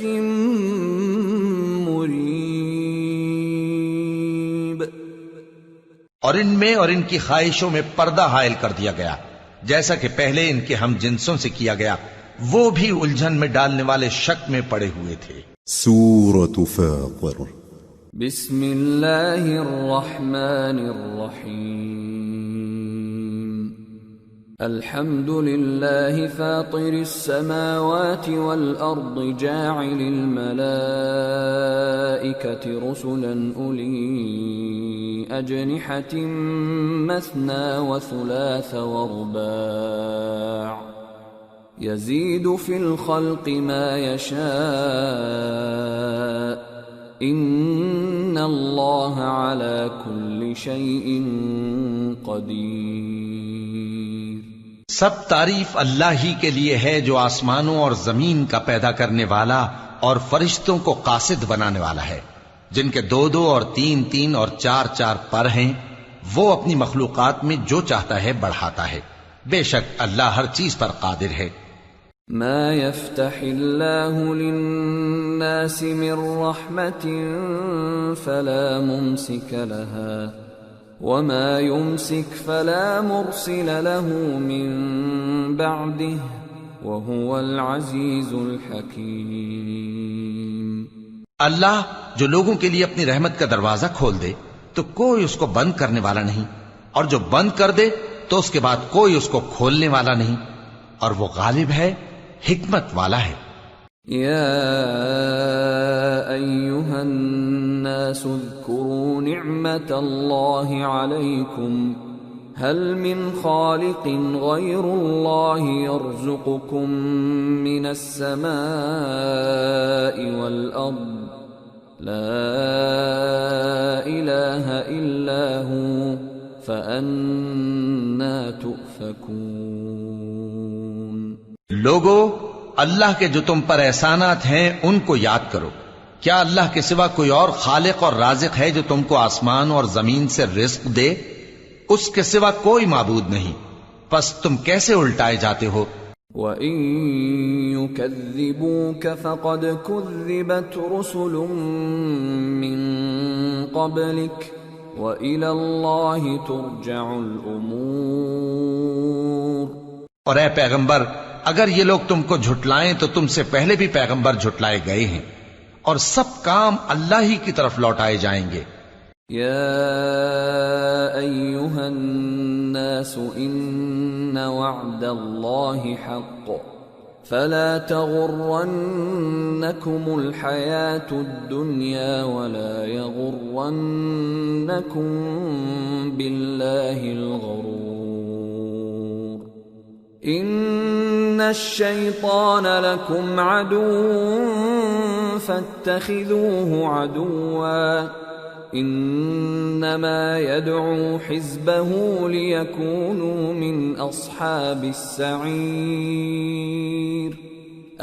مريب۔ اور ان میں اور ان کی خواہشوں میں پردہ حائل کر دیا گیا، جیسا کہ پہلے ان کے ہم جنسوں سے کیا گیا، وہ بھی الجھن میں ڈالنے والے شک میں پڑے ہوئے تھے۔ سورة فاطر۔ بسم اللہ الرحمن الرحیم۔ الحمد للہ فاطر السماوات والارض جاعل الملائکة رسلا اولی اجنحة مثنى وثلاث ورباع يزيد في الخلق ما يشاء إن الله على كل شيء قدير۔ سب تعریف اللہ ہی کے لیے ہے جو آسمانوں اور زمین کا پیدا کرنے والا اور فرشتوں کو قاصد بنانے والا ہے۔ جن کے 2 2 اور 3 3 اور 4 4 پر ہیں، وہ اپنی مخلوقات میں جو چاہتا ہے بڑھاتا ہے، بے شک اللہ ہر چیز پر قادر ہے۔ ما يفتح الله للناس من رحمة فلا ممسك لها وما يمسك فلا مرسل له من بعده وهو العزيز الحكيم۔ اللہ جو لوگوں کے لیے اپنی رحمت کا دروازہ کھول دے تو کوئی اس کو بند کرنے والا نہیں، اور جو بند کر دے تو اس کے بعد کوئی اس کو کھولنے والا نہیں، اور وہ غالب ہے، حکمت والا ہے۔ یا ایھا الناس اذکروا نعمت اللہ علیکم هل من خالق غیر اللہ یرزقکم من السماء والارض لا الہ الا هو فأنا تؤفکون۔ لوگو، اللہ کے جو تم پر احسانات ہیں ان کو یاد کرو۔ کیا اللہ کے سوا کوئی اور خالق اور رازق ہے جو تم کو آسمان اور زمین سے رزق دے؟ اس کے سوا کوئی معبود نہیں، پس تم کیسے الٹائے جاتے ہو؟ وَإِن يُكَذِّبُوكَ فَقَدْ كُذِّبَتْ رُسُلٌ مِّن قَبْلِكَ وَإِلَى اللَّهِ تُرْجَعُ الْأُمُورُ۔ اور اے پیغمبر، اگر یہ لوگ تم کو جھٹلائیں تو تم سے پہلے بھی پیغمبر جھٹلائے گئے ہیں، اور سب کام اللہ ہی کی طرف لوٹائے جائیں گے۔ یا ایھا الناس ان وعد اللہ حق فلا تغرنکم الحیاة الدنیا ولا یغرنکم باللہ الغرور۔ ان الشیطان لکم عدو فاتخذوه عدوا انما يدعو حزبه ليكونوا من اصحاب السعير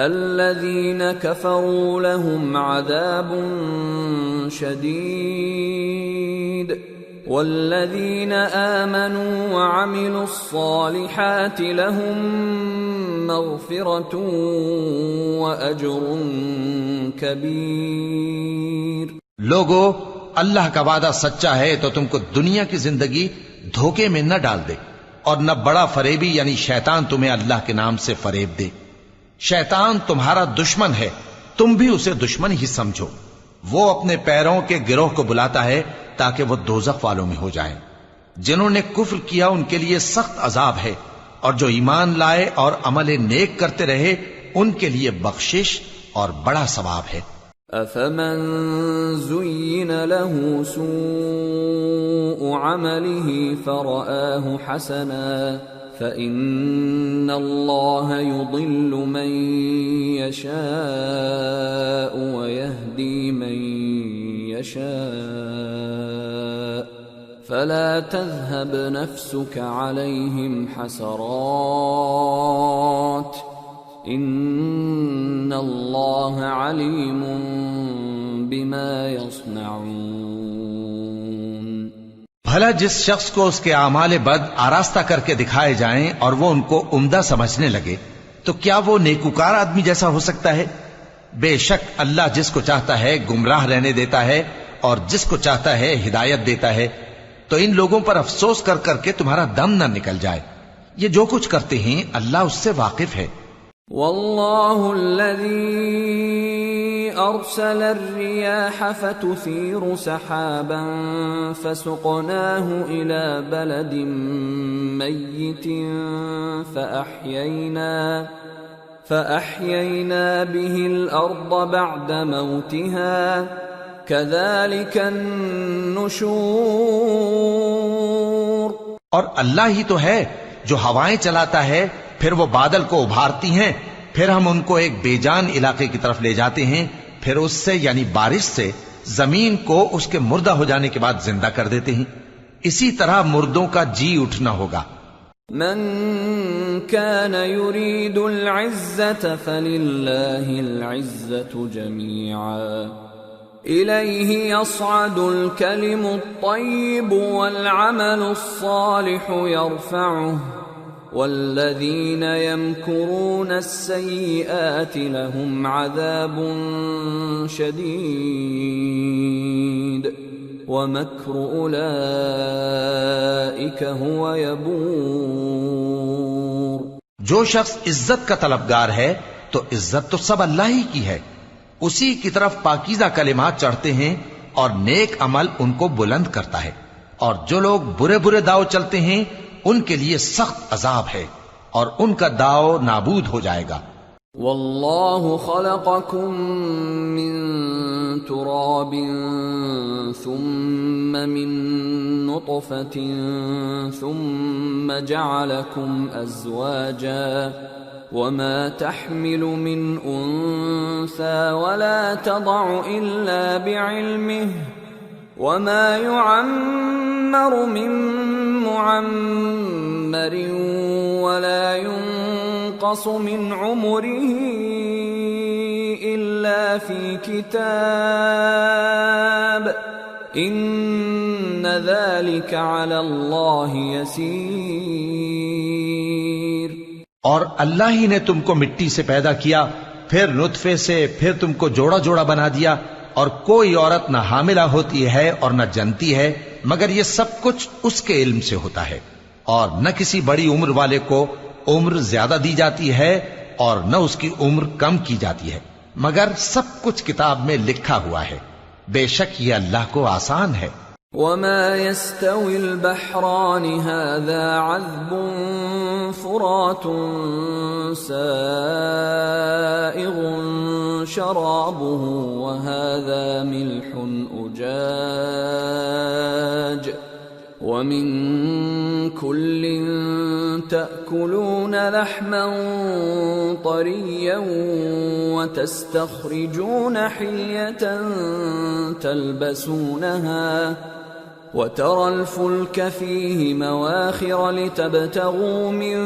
الذين كفروا لهم عذاب شديد والذين آمنوا وعملوا الصالحات لهم مغفرة وأجر كبير۔ لوگو، اللہ کا وعدہ سچا ہے تو تم کو دنیا کی زندگی دھوکے میں نہ ڈال دے، اور نہ بڑا فریبی یعنی شیطان تمہیں اللہ کے نام سے فریب دے۔ شیطان تمہارا دشمن ہے، تم بھی اسے دشمن ہی سمجھو۔ وہ اپنے پیروں کے گروہ کو بلاتا ہے تاکہ وہ دوزخ والوں میں ہو جائیں۔ جنہوں نے کفر کیا ان کے لیے سخت عذاب ہے، اور جو ایمان لائے اور عمل نیک کرتے رہے ان کے لیے بخشش اور بڑا ثواب ہے۔ افمن زین له سوء عمله فرآه حسنا فإن الله يضل من يشاء ويهدي من يشاء فلا تذهب نفسك عليهم حسرات ان اللہ علیم بما یصنعون۔ بھلا جس شخص کو اس کے اعمال بد آراستہ کر کے دکھائے جائیں اور وہ ان کو عمدہ سمجھنے لگے تو کیا وہ نیکوکار آدمی جیسا ہو سکتا ہے؟ بے شک اللہ جس کو چاہتا ہے گمراہ رہنے دیتا ہے اور جس کو چاہتا ہے ہدایت دیتا ہے۔ تو ان لوگوں پر افسوس کر کر کے تمہارا دم نہ نکل جائے، یہ جو کچھ کرتے ہیں اللہ اس سے واقف ہے۔ واللہ الذی ارسل الرياح فتثير سحابا فسقناه الى بلد ميت فأحيينا به الارض بعد موتها كذلك النشور۔ اور اللہ ہی تو ہے جو ہوائیں چلاتا ہے، پھر وہ بادل کو ابھارتی ہیں، پھر ہم ان کو ایک بے جان علاقے کی طرف لے جاتے ہیں، پھر اس سے یعنی بارش سے زمین کو اس کے مردہ ہو جانے کے بعد زندہ کر دیتے ہیں۔ اسی طرح مردوں کا جی اٹھنا ہوگا۔ من كان يريد العزة فلله العزة جميعا إليه يصعد الكلم الطيب والعمل الصالح يرفعه والذين يمكرون السيئات لهم عذاب شديد ومكر أولئك هو يبور۔ جو شخص عزت کا طلبگار ہے تو عزت تو سب اللہ ہی کی ہے، اسی کی طرف پاکیزہ کلمات چڑھتے ہیں اور نیک عمل ان کو بلند کرتا ہے، اور جو لوگ برے برے داؤ چلتے ہیں ان کے لیے سخت عذاب ہے اور ان کا داؤ نابود ہو جائے گا۔ واللہ خلقکم من تراب ثم من نطفة ثم جعلکم ازواجا وما تحمل من انثى ولا تضع الا بعلمه وما يعمر من معمر ولا ينقص من عمره إلا في كتاب إن ذلك على الله يسير۔ اور اللہ ہی نے تم کو مٹی سے پیدا کیا، پھر نطفے سے، پھر تم کو جوڑا جوڑا بنا دیا، اور کوئی عورت نہ حاملہ ہوتی ہے اور نہ جنتی ہے مگر یہ سب کچھ اس کے علم سے ہوتا ہے، اور نہ کسی بڑی عمر والے کو عمر زیادہ دی جاتی ہے اور نہ اس کی عمر کم کی جاتی ہے، مگر سب کچھ کتاب میں لکھا ہوا ہے، بے شک یہ اللہ کو آسان ہے۔ وما يستوي البحران هذا عذب فرات سائغ شرابه وهذا ملح أجاج ومن كل تأكلون لحما طريا وتستخرجون حلية تلبسونها وترى الفلك فيه مواخر لتبتغوا من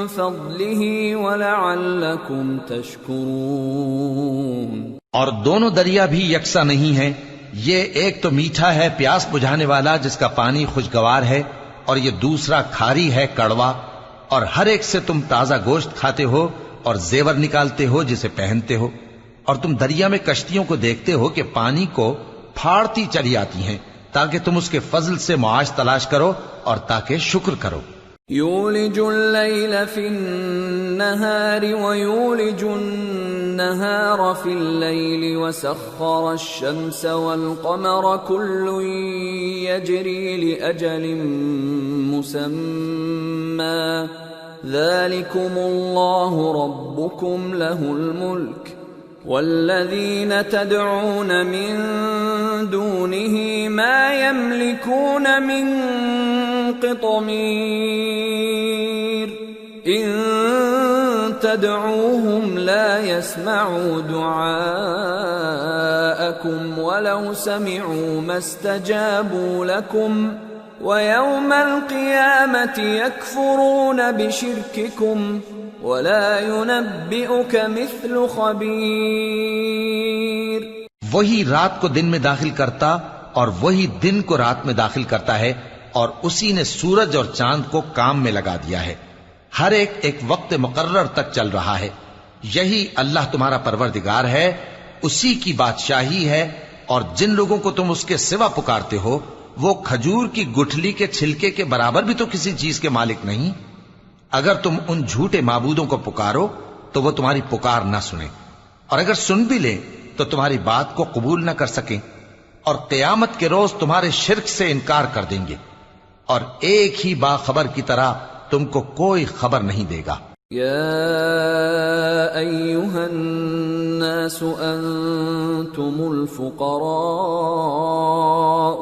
فضله ولعلكم تشكرون۔ اور دونوں دریا بھی یکساں نہیں ہیں، یہ ایک تو میٹھا ہے پیاس بجھانے والا جس کا پانی خوشگوار ہے، اور یہ دوسرا کھاری ہے کڑوا، اور ہر ایک سے تم تازہ گوشت کھاتے ہو اور زیور نکالتے ہو جسے پہنتے ہو، اور تم دریا میں کشتیوں کو دیکھتے ہو کہ پانی کو پھاڑتی چلی آتی ہیں تاکہ تم اس کے فضل سے معاش تلاش کرو اور تاکہ شکر کرو۔ یولج اللیل فی النہار ویولج النہار فی اللیل وسخر الشمس والقمر کل یجری لأجل مسمى ذلکم اللہ ربکم لہ الملک والذین تدعون من دونه ما يملكون من قطمیر ان تدعوهم لا يسمعوا دعاءكم ولو سمعوا ما استجابوا لكم ويوم القيامة يكفرون بشرككم ولا ينبئك مثل خبير۔ وہی رات کو دن میں داخل کرتا اور وہی دن کو رات میں داخل کرتا ہے، اور اسی نے سورج اور چاند کو کام میں لگا دیا ہے، ہر ایک ایک وقت مقرر تک چل رہا ہے۔ یہی اللہ تمہارا پروردگار ہے، اسی کی بادشاہی ہے، اور جن لوگوں کو تم اس کے سوا پکارتے ہو وہ کھجور کی گٹھلی کے چھلکے کے برابر بھی تو کسی چیز کے مالک نہیں۔ اگر تم ان جھوٹے معبودوں کو پکارو تو وہ تمہاری پکار نہ سنیں، اور اگر سن بھی لیں تو تمہاری بات کو قبول نہ کر سکیں، اور قیامت کے روز تمہارے شرک سے انکار کر دیں گے، اور ایک ہی باخبر کی طرح تم کو کوئی خبر نہیں دے گا۔ یا ایھا الناس انتم الفقراء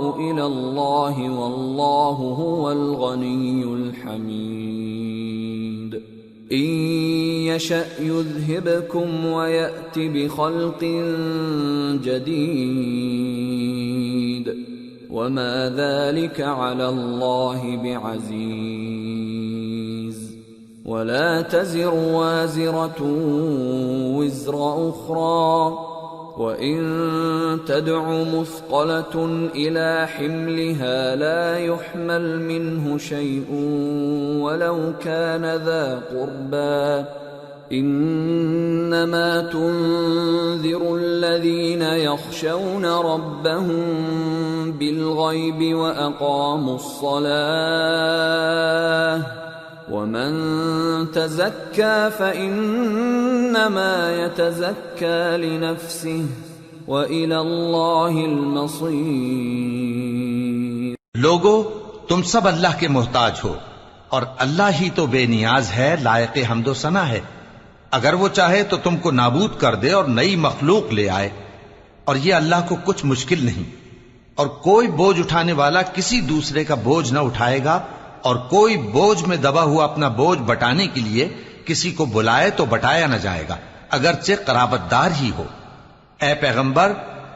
الی اللہ واللہ هو الغنی الحمید ان یشأ یذھبکم ویأت بخلق جدید وما ذلك على الله بعزيز ولا تزر وازرة وزر أخرى وَإِن تَدْعُ مُثْقَلَةٌ إِلَى حِمْلِهَا لَا يُحْمَلْ مِنْهُ شَيْءٌ وَلَوْ كَانَ ذَا قُرْبَى إِنَّمَا تُنذِرُ الَّذِينَ يَخْشَوْنَ رَبَّهُم بِالْغَيْبِ وَأَقَامُوا الصَّلَاةَ وَمَن تَزَكَّى فَإِنَّمَا يَتَزَكَّى لِنَفْسِهِ وَإِلَى اللَّهِ الْمَصِيرُ۔ لوگو، تم سب اللہ کے محتاج ہو، اور اللہ ہی تو بے نیاز ہے، لائق حمد و ثنا ہے۔ اگر وہ چاہے تو تم کو نابود کر دے اور نئی مخلوق لے آئے، اور یہ اللہ کو کچھ مشکل نہیں۔ اور کوئی بوجھ اٹھانے والا کسی دوسرے کا بوجھ نہ اٹھائے گا، اور کوئی بوجھ میں دبا ہوا اپنا بوجھ بٹانے کے لیے کسی کو بلائے تو بٹایا نہ جائے گا، اگرچہ قرابت دار ہی ہو۔ اے پیغمبر،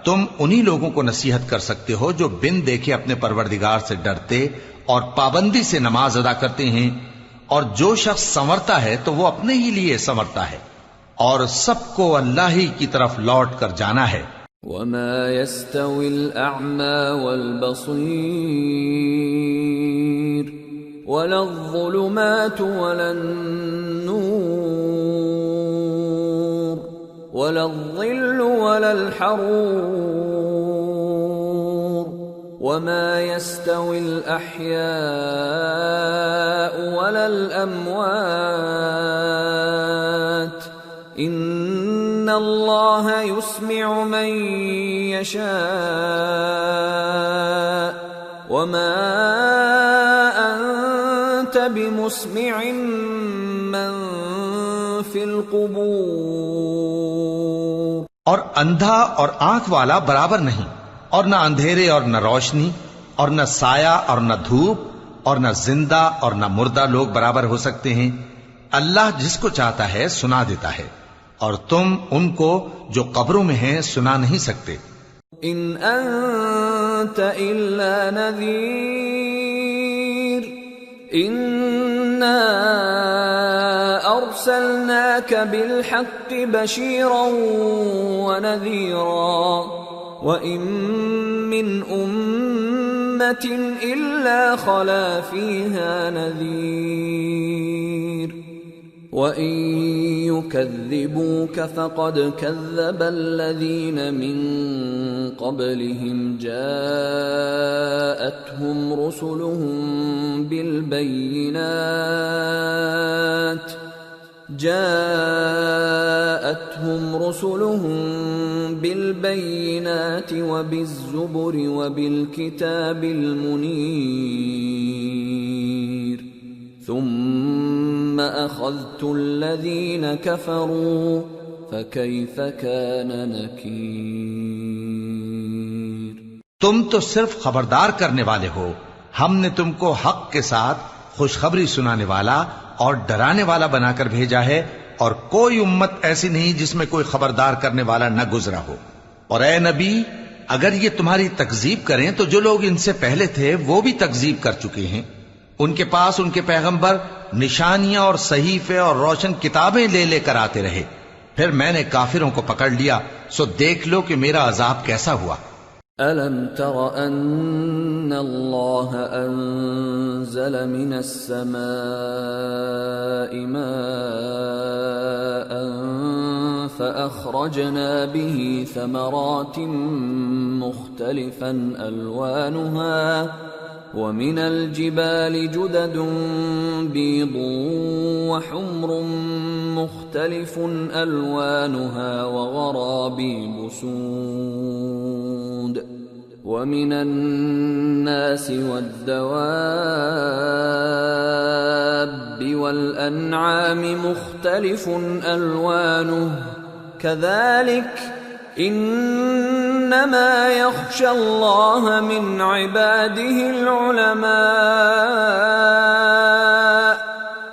تم انہی لوگوں کو نصیحت کر سکتے ہو جو بن دیکھے اپنے پروردگار سے ڈرتے اور پابندی سے نماز ادا کرتے ہیں، اور جو شخص سنورتا ہے تو وہ اپنے ہی لیے سنورتا ہے، اور سب کو اللہ ہی کی طرف لوٹ کر جانا ہے۔ وَمَا يَسْتَوِي الْأَعْمَى وَالْبَصِيرُ وَلَا الظُّلُمَاتُ وَلَا النُّورُ وَلَا الظِّلُّ وَلَا الْحَرُورُ وَمَا يَسْتَوِي الْأَحْيَاءُ وَلَا الْأَمْوَاتُ إِنَّ اللَّهَ يُسْمِعُ مَن يَشَاءُ وَمَا أَنتَ بِمُسْمِعٍ مَّن فِي الْقُبُورِ۔ اور اندھا اور آنکھ والا برابر نہیں، اور نہ اندھیرے اور نہ روشنی، اور نہ سایہ اور نہ دھوپ، اور نہ زندہ اور نہ مردہ لوگ برابر ہو سکتے ہیں۔ اللہ جس کو چاہتا ہے سنا دیتا ہے، اور تم ان کو جو قبروں میں ہیں سنا نہیں سکتے۔ ان انت الا نذیر انا ارسلناک بالحق بشیرا ونذیرا وَإِن مِّنْ أُمَّةٍ إِلَّا خَلَا فِيهَا نَذِيرٌ وَإِن يُكَذِّبُوكَ فَقَدْ كَذَّبَ الَّذِينَ مِن قَبْلِهِمْ جَاءَتْهُمْ رُسُلُهُم بالبينات وبالزبر وبالكتاب المنير ثم أخذت الذين كفروا فكيف كان نكير۔ تم تو صرف خبردار کرنے والے ہو، ہم نے تم کو حق کے ساتھ خوشخبری سنانے والا اور ڈرانے والا بنا کر بھیجا ہے، اور کوئی امت ایسی نہیں جس میں کوئی خبردار کرنے والا نہ گزرا ہو۔ اور اے نبی، اگر یہ تمہاری تکذیب کریں تو جو لوگ ان سے پہلے تھے وہ بھی تکذیب کر چکے ہیں۔ ان کے پاس ان کے پیغمبر نشانیاں اور صحیفے اور روشن کتابیں لے لے کر آتے رہے، پھر میں نے کافروں کو پکڑ لیا، سو دیکھ لو کہ میرا عذاب کیسا ہوا۔ أَلَمْ تَرَ أَنَّ اللَّهَ أَنزَلَ مِنَ السَّمَاءِ مَاءً فَأَخْرَجْنَا بِهِ ثَمَرَاتٍ مُخْتَلِفًا أَلْوَانُهَا وَمِنَ الْجِبَالِ جُدَدٌ بِيضٌ وَحُمْرٌ مُخْتَلِفٌ أَلْوَانُهَا وَغَرَابِيبُ سُودٌ وَمِنَ النَّاسِ وَالدَّوَابِّ وَالْأَنْعَامِ مُخْتَلِفٌ أَلْوَانُهُ كَذَلِكَ إِنَّمَا يَخْشَى اللَّهَ مِنْ عِبَادِهِ الْعُلَمَاءُ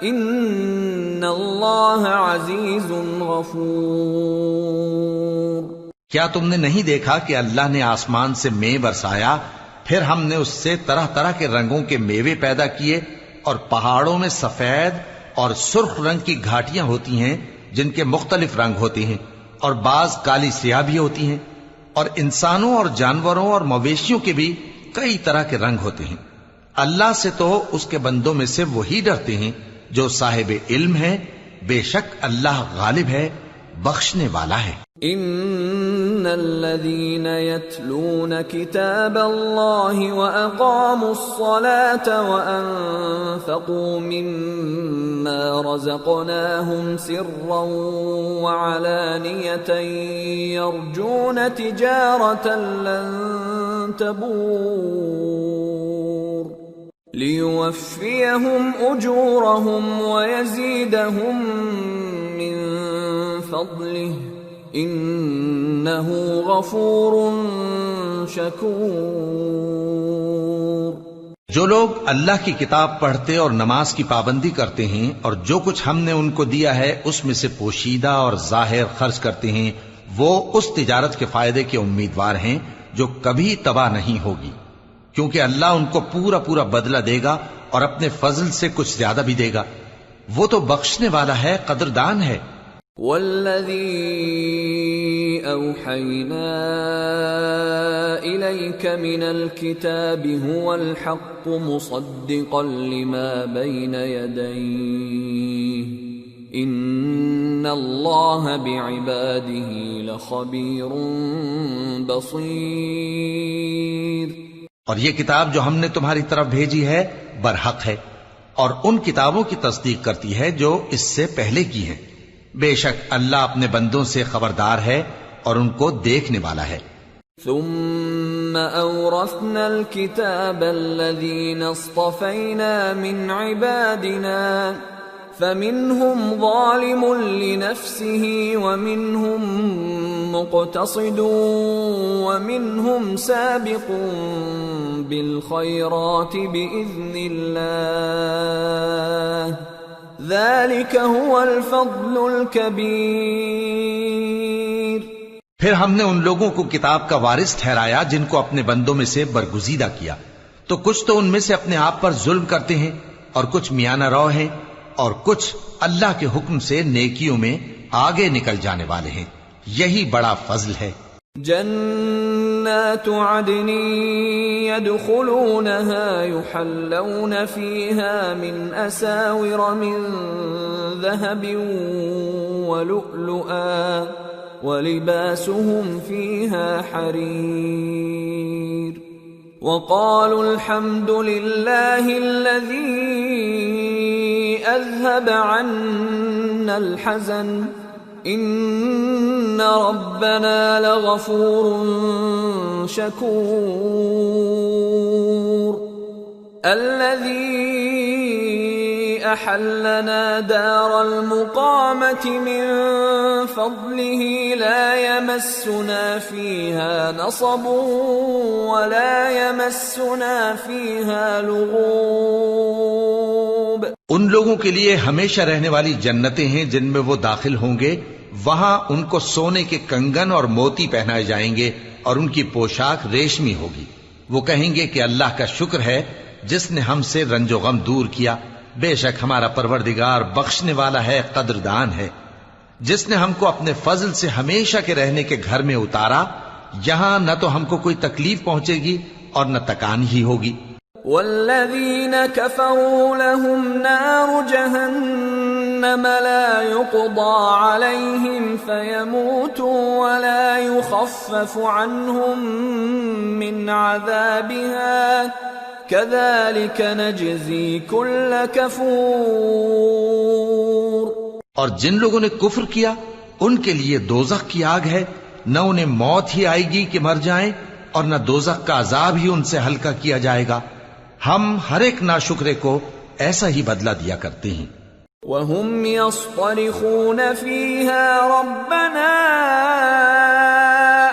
إِنَّ اللَّهَ عَزِيزٌ غَفُورٌ۔ کیا تم نے نہیں دیکھا کہ اللہ نے آسمان سے مے برسایا، پھر ہم نے اس سے طرح طرح کے رنگوں کے میوے پیدا کیے، اور پہاڑوں میں سفید اور سرخ رنگ کی گھاٹیاں ہوتی ہیں جن کے مختلف رنگ ہوتے ہیں، اور بعض کالی سیاہ بھی ہوتی ہیں، اور انسانوں اور جانوروں اور مویشیوں کے بھی کئی طرح کے رنگ ہوتے ہیں۔ اللہ سے تو اس کے بندوں میں سے وہی ڈرتے ہیں جو صاحب علم ہے، بے شک اللہ غالب ہے، بخشنے والا ہے۔ ان الذين يتلون كتاب الله واقاموا الصلاه وانفقوا مما رزقناهم سرا وعلانيه يرجون تجاره لن تبور ليوفيهم اجورهم ويزيدهم من فضله انہ غفور شکور۔ جو لوگ اللہ کی کتاب پڑھتے اور نماز کی پابندی کرتے ہیں اور جو کچھ ہم نے ان کو دیا ہے اس میں سے پوشیدہ اور ظاہر خرچ کرتے ہیں، وہ اس تجارت کے فائدے کے امیدوار ہیں جو کبھی تباہ نہیں ہوگی، کیونکہ اللہ ان کو پورا پورا بدلہ دے گا اور اپنے فضل سے کچھ زیادہ بھی دے گا، وہ تو بخشنے والا ہے، قدردان ہے۔ والذی اوحینا الیک من الکتاب هو الحق مصدقا لما بین یدیہ ان اللہ بعباده لخبیر بصیر۔ اور یہ کتاب جو ہم نے تمہاری طرف بھیجی ہے برحق ہے، اور ان کتابوں کی تصدیق کرتی ہے جو اس سے پہلے کی ہیں، بے شک اللہ اپنے بندوں سے خبردار ہے اور ان کو دیکھنے والا ہے۔ ثم اورثنا الكتاب الذين اصطفينا من عبادنا فمنهم ظالم لنفسه ومنهم مقتصد ومنهم سابق بالخيرات بإذن الله ذلك هو الفضل الكبير۔ پھر ہم نے ان لوگوں کو کتاب کا وارث ٹھہرایا جن کو اپنے بندوں میں سے برگزیدہ کیا، تو کچھ تو ان میں سے اپنے آپ پر ظلم کرتے ہیں اور کچھ میانہ رو ہیں اور کچھ اللہ کے حکم سے نیکیوں میں آگے نکل جانے والے ہیں، یہی بڑا فضل ہے۔ جنات عدن يدخلونها يحلون فيها من أساور من ذهب ولؤلؤا ولباسهم فيها حرير وقالوا الحمد لله الذي أذهب عنا الحزن ان ربنا لغفور شکور۔ الذي احلنا دار المقامة من فضله لا يمسنا فيها نصب ولا يمسنا فيها لغوب۔ ان لوگوں کے لیے ہمیشہ رہنے والی جنتیں ہیں جن میں وہ داخل ہوں گے، وہاں ان کو سونے کے کنگن اور موتی پہنائے جائیں گے اور ان کی پوشاک ریشمی ہوگی۔ وہ کہیں گے کہ اللہ کا شکر ہے جس نے ہم سے رنج و غم دور کیا، بے شک ہمارا پروردگار بخشنے والا ہے، قدردان ہے، جس نے ہم کو اپنے فضل سے ہمیشہ کے رہنے کے گھر میں اتارا، یہاں نہ تو ہم کو کوئی تکلیف پہنچے گی اور نہ تکان ہی ہوگی۔ والذین کفروا لهم نار جہنم لا يقضى عليهم فيموتوا ولا يخفف عنهم من عذابها كذلك نجزي كل كفور۔ اور جن لوگوں نے کفر کیا ان کے لیے دوزخ کی آگ ہے، نہ انہیں موت ہی آئے گی کہ مر جائیں اور نہ دوزخ کا عذاب ہی ان سے ہلکا کیا جائے گا، ہم ہر ایک ناشکرے کو ایسا ہی بدلہ دیا کرتے ہیں۔ وَهُمْ يَصْطَرِخُونَ فِيهَا رَبَّنَا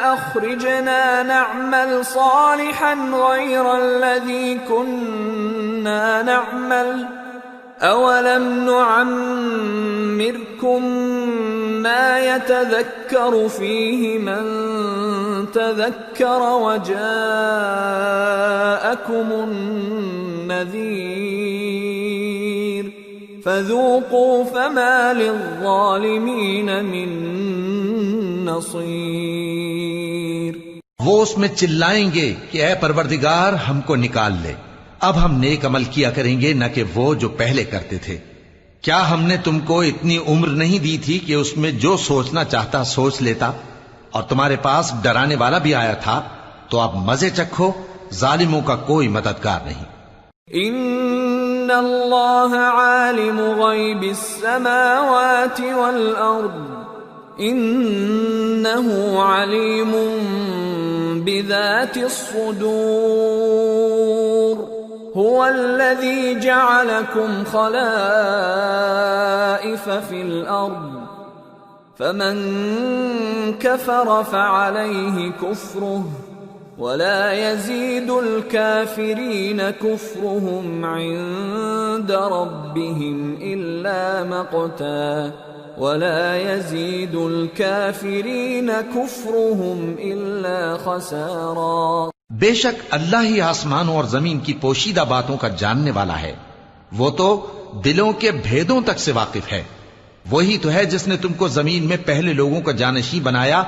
أَخْرِجْنَا نَعْمَلْ صَالِحًا غَيْرَ الَّذِي كُنَّا نَعْمَلُ أَوَلَمْ نُعَمِّرْكُمْ مَا يَتَذَكَّرُ فِيهِ مَنْ تَذَكَّرَ وَجَاءَكُمُ النَّذِيرُ فَذُوقُوا فَمَا لِلظَّالِمِينَ مِن نصير. وہ اس میں چلائیں گے کہ اے پروردگار ہم کو نکال لے. اب ہم نیک عمل کیا کریں گے نہ کہ وہ جو پہلے کرتے تھے. کیا ہم نے تم کو اتنی عمر نہیں دی تھی کہ اس میں جو سوچنا چاہتا سوچ لیتا؟ اور تمہارے پاس ڈرانے والا بھی آیا تھا. تو اب مزے چکھو، ظالموں کا کوئی مددگار نہیں. ان اللہ عالم غیب السماوات والارض انہ علیم بذات الصدور. هو الذي جعلكم خلائف في الأرض فمن كفر فعليه كفره ولا يزيد الكافرين كفرهم عند ربهم إلا مقتا ولا يزيد الكافرين كفرهم إلا خسارا. بے شک اللہ ہی آسمانوں اور زمین کی پوشیدہ باتوں کا جاننے والا ہے. وہ تو دلوں کے بھیدوں تک سے واقف ہے. وہی تو ہے جس نے تم کو زمین میں پہلے لوگوں کا جانشین بنایا.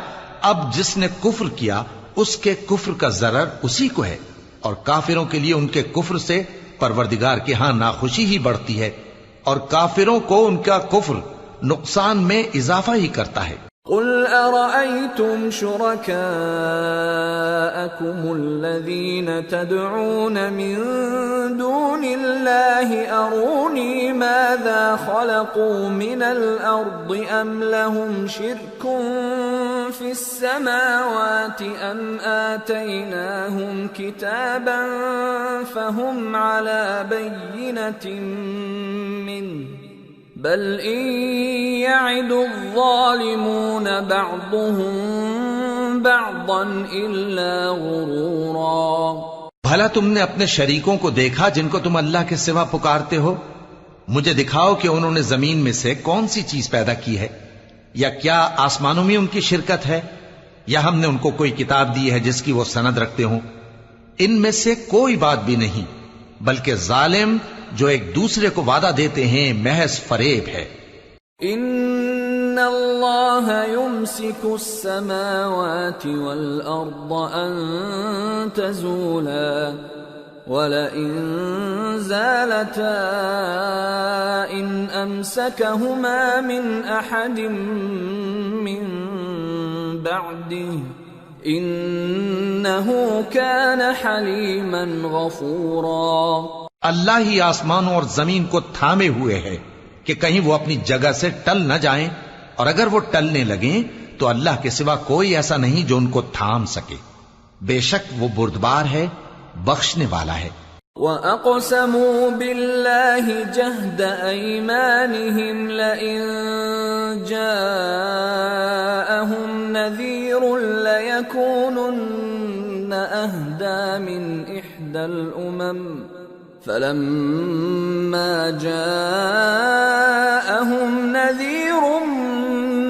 اب جس نے کفر کیا اس کے کفر کا ضرر اسی کو ہے، اور کافروں کے لیے ان کے کفر سے پروردگار کے ہاں ناخوشی ہی بڑھتی ہے، اور کافروں کو ان کا کفر نقصان میں اضافہ ہی کرتا ہے. قل أرأيتم شركاءكم الذين تدعون من دون الله أروني ماذا خلقوا من الأرض أم لهم شرك في السماوات أم آتيناهم كتابا فهم على بينة منه بل ان يعد الظالمون بعضهم بعضا الا غرورا. بھلا تم نے اپنے شریکوں کو دیکھا جن کو تم اللہ کے سوا پکارتے ہو؟ مجھے دکھاؤ کہ انہوں نے زمین میں سے کون سی چیز پیدا کی ہے، یا کیا آسمانوں میں ان کی شرکت ہے، یا ہم نے ان کو کوئی کتاب دی ہے جس کی وہ سند رکھتے ہوں؟ ان میں سے کوئی بات بھی نہیں، بلکہ ظالم جو ایک دوسرے کو وعدہ دیتے ہیں محض فریب ہے. ان اللہ یمسک السماوات والارض ان تزولا ولئن زالتا ان امسکہما من احد من بعده انہ کان حلیما غفورا. اللہ ہی آسمانوں اور زمین کو تھامے ہوئے ہے کہ کہیں وہ اپنی جگہ سے ٹل نہ جائیں، اور اگر وہ ٹلنے لگیں تو اللہ کے سوا کوئی ایسا نہیں جو ان کو تھام سکے. بے شک وہ بردبار ہے، بخشنے والا ہے. وَأَقْسَمُوا بِاللَّهِ جَهْدَ أَيْمَانِهِمْ لَئِن جَاءَهُمْ نَذِيرٌ لَيَكُونُنَّ أَهْدَى مِنْ إِحْدَى الْأُمَمِ فَلَمَّا جَاءَهُمْ نَذِيرٌ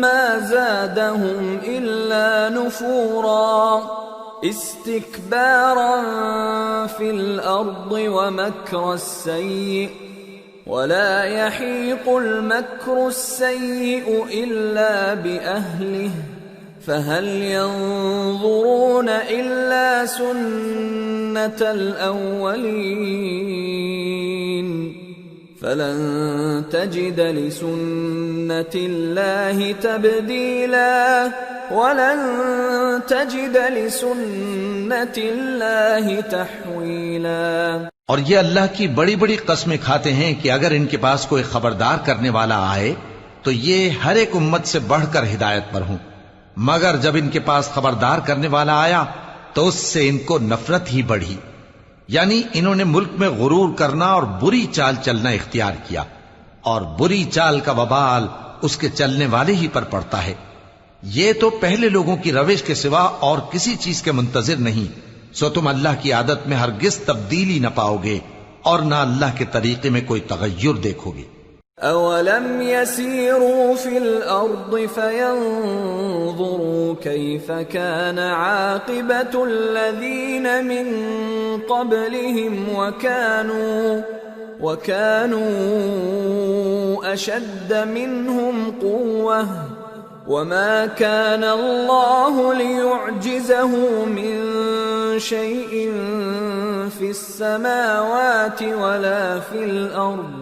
مَا زَادَهُمْ إِلَّا نُفُورًا اسْتِكْبَارًا فِي الْأَرْضِ وَمَكْرَ السَّيِّئِ وَلَا يَحِيقُ الْمَكْرُ السَّيِّئُ إِلَّا بِأَهْلِهِ فَهَلْ يَنظُرُونَ إِلَّا سُنَّةَ الْأَوَّلِينَ فَلَن تَجِدَ لِسُنَّةِ اللَّهِ تَبْدِيلًا وَلَن تَجِدَ لِسُنَّةِ اللَّهِ تَحْوِيلًا. اور یہ اللہ کی بڑی بڑی قسمیں کھاتے ہیں کہ اگر ان کے پاس کوئی خبردار کرنے والا آئے تو یہ ہر ایک امت سے بڑھ کر ہدایت پر ہوں، مگر جب ان کے پاس خبردار کرنے والا آیا تو اس سے ان کو نفرت ہی بڑھی. یعنی انہوں نے ملک میں غرور کرنا اور بری چال چلنا اختیار کیا، اور بری چال کا وبال اس کے چلنے والے ہی پر پڑتا ہے. یہ تو پہلے لوگوں کی روش کے سوا اور کسی چیز کے منتظر نہیں، سو تم اللہ کی عادت میں ہرگز تبدیلی نہ پاؤ گے اور نہ اللہ کے طریقے میں کوئی تغیر دیکھو گے. اولم يسيروا في الارض فينظروا كيف كان عاقبة الذين من قبلهم وكانوا اشد منهم قوة وما كان الله ليعجزه من شيء في السماوات ولا في الأرض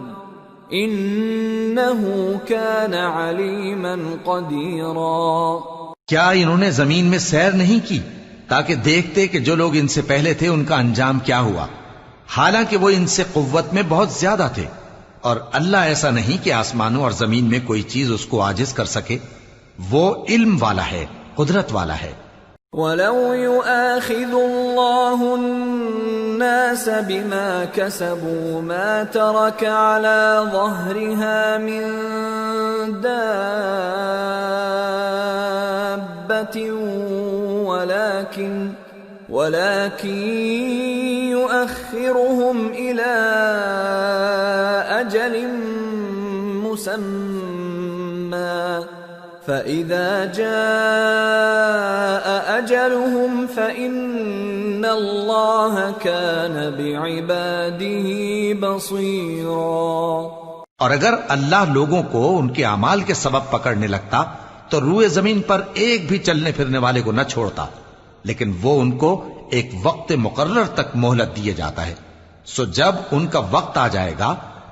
إنه كان عليما قديرا. کیا انہوں نے زمین میں سیر نہیں کی تاکہ دیکھتے کہ جو لوگ ان سے پہلے تھے ان کا انجام کیا ہوا، حالانکہ وہ ان سے قوت میں بہت زیادہ تھے، اور اللہ ایسا نہیں کہ آسمانوں اور زمین میں کوئی چیز اس کو عاجز کر سکے، وہ علم والا ہے، قدرت والا ہے. وَلَوْ يُؤَاخِذُ اللَّهُ النَّاسَ بِمَا كَسَبُوا مَا تَرَكَ عَلَى ظَهْرِهَا مِن دَابَّةٍ وَلَكِنْ يُؤَخِّرُهُمْ إِلَى أَجَلٍ مُّسَمًّى فَإِذَا جَاءَ أَجَلُهُمْ فَإِنَّ اللَّهَ كَانَ بِعِبَادِهِ بَصِيرًا. اور اگر اللہ لوگوں کو ان کے اعمال کے سبب پکڑنے لگتا تو روئے زمین پر ایک بھی چلنے پھرنے والے کو نہ چھوڑتا، لیکن وہ ان کو ایک وقت مقرر تک مہلت دیے جاتا ہے. سو جب ان کا وقت آ جائے گا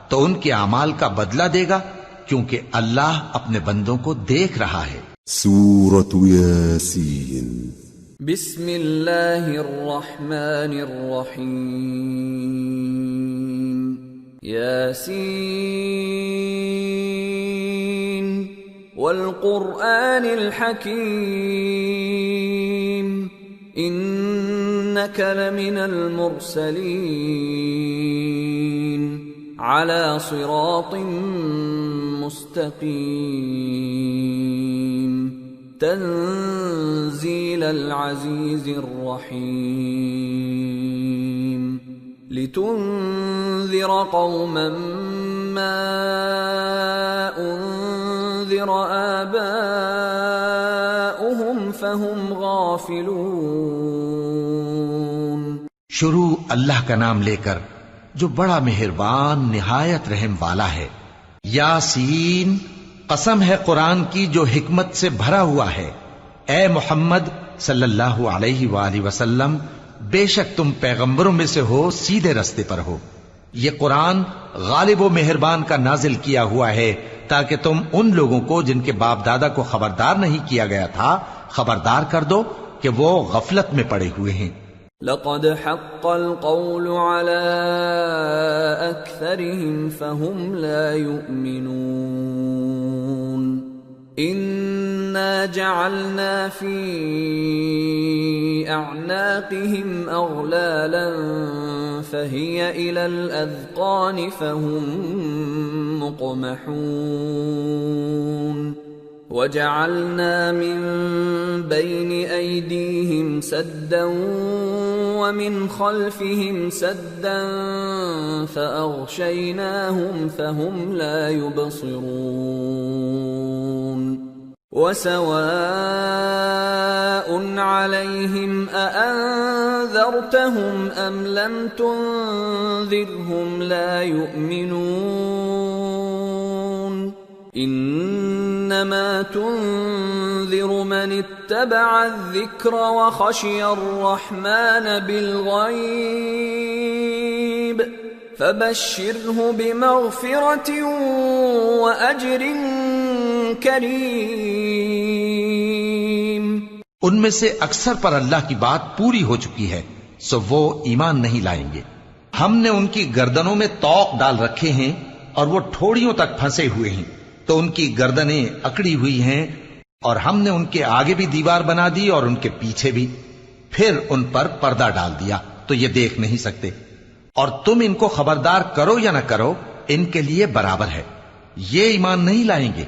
تو ان کے اعمال کا بدلہ دے گا، کیونکہ اللہ اپنے بندوں کو دیکھ رہا ہے. سورة ياسين. بسم اللہ الرحمن الرحیم. یاسین والقرآن الحکیم انک لمن المرسلین على صراط مستقیم تنزیل العزیز الرحیم لتنذر قوما ما انذر آباؤهم فهم غافلون. شروع اللہ کا نام لے کر جو بڑا مہربان نہایت رحم والا ہے. یاسین، قسم ہے قرآن کی جو حکمت سے بھرا ہوا ہے. اے محمد صلی اللہ علیہ وآلہ وسلم، بے شک تم پیغمبروں میں سے ہو، سیدھے رستے پر ہو. یہ قرآن غالب و مہربان کا نازل کیا ہوا ہے تاکہ تم ان لوگوں کو جن کے باپ دادا کو خبردار نہیں کیا گیا تھا خبردار کر دو کہ وہ غفلت میں پڑے ہوئے ہیں. لقد حق القول على أكثرهم فهم لا يؤمنون. إنا جعلنا في أعناقهم أغلالا فهي إلى الأذقان فهم مقمحون. وَجَعَلْنَا مِن بَيْنِ أَيْدِيهِمْ سَدًّا وَمِنْ خَلْفِهِمْ سَدًّا فَأَغْشَيْنَاهُمْ فَهُمْ لَا يُبْصِرُونَ. وَسَوَاءٌ عَلَيْهِمْ أَأَنذَرْتَهُمْ أَمْ لَمْ تُنذِرْهُمْ لَا يُؤْمِنُونَ. انما تنذر من اتبع الذکر وخشی الرحمن بالغیب فبشره بمغفرة واجر کریم. ان میں سے اکثر پر اللہ کی بات پوری ہو چکی ہے سو وہ ایمان نہیں لائیں گے. ہم نے ان کی گردنوں میں طوق ڈال رکھے ہیں اور وہ ٹھوڑیوں تک پھنسے ہوئے ہیں تو ان کی گردنیں اکڑی ہوئی ہیں، اور ہم نے ان کے آگے بھی دیوار بنا دی اور ان کے پیچھے بھی، پھر ان پر پردہ ڈال دیا تو یہ دیکھ نہیں سکتے. اور تم ان کو خبردار کرو یا نہ کرو ان کے لیے برابر ہے، یہ ایمان نہیں لائیں گے.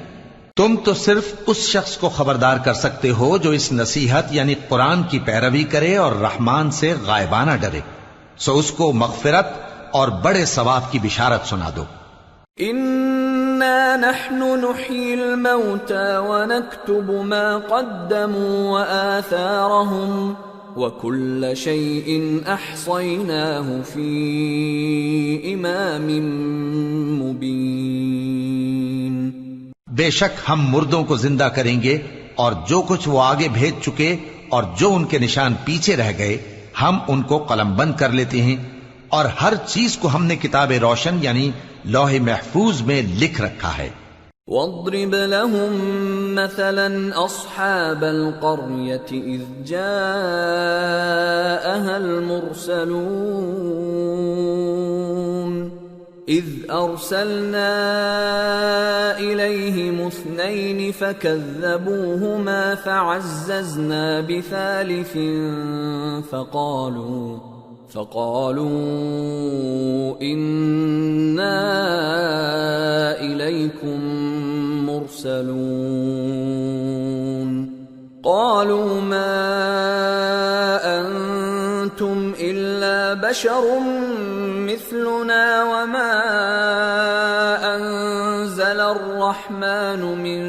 تم تو صرف اس شخص کو خبردار کر سکتے ہو جو اس نصیحت یعنی قرآن کی پیروی کرے اور رحمان سے غائبانہ ڈرے، سو اس کو مغفرت اور بڑے ثواب کی بشارت سنا دو. إنا نحن نحيي الموتى ونكتب ما قدموا وآثارهم وكل شيء أحصيناه في إمام مبين. بے شک ہم مردوں کو زندہ کریں گے اور جو کچھ وہ آگے بھیج چکے اور جو ان کے نشان پیچھے رہ گئے ہم ان کو قلم بند کر لیتے ہیں، اور ہر چیز کو ہم نے کتاب روشن یعنی لوح محفوظ میں لکھ رکھا ہے۔ وَاضْرِبْ لَهُم مَّثَلًا أَصْحَابَ الْقَرْيَةِ إِذْ جَاءَهَا الْمُرْسَلُونَ إِذْ أَرْسَلْنَا إِلَيْهِمُ اثْنَيْنِ فَكَذَّبُوهُمَا فَعَزَّزْنَا بِثَالِثٍ فقالوا إنا إليكم مرسلون قالوا ما أنتم إلا بشر مثلنا وما أنزل الرحمن من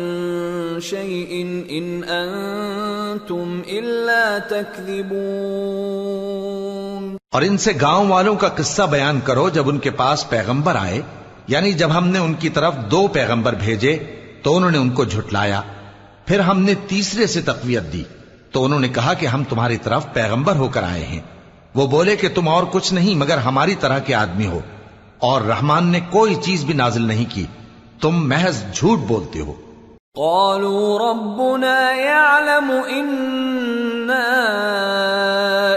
شيء إن أنتم إلا تكذبون۔ اور ان سے گاؤں والوں کا قصہ بیان کرو جب ان کے پاس پیغمبر آئے، یعنی جب ہم نے ان کی طرف 2 پیغمبر بھیجے تو انہوں نے ان کو جھٹلایا، پھر ہم نے تیسرے سے تقویت دی تو انہوں نے کہا کہ ہم تمہاری طرف پیغمبر ہو کر آئے ہیں۔ وہ بولے کہ تم اور کچھ نہیں مگر ہماری طرح کے آدمی ہو، اور رحمان نے کوئی چیز بھی نازل نہیں کی، تم محض جھوٹ بولتے ہو۔ قالوا ربنا يعلم إنا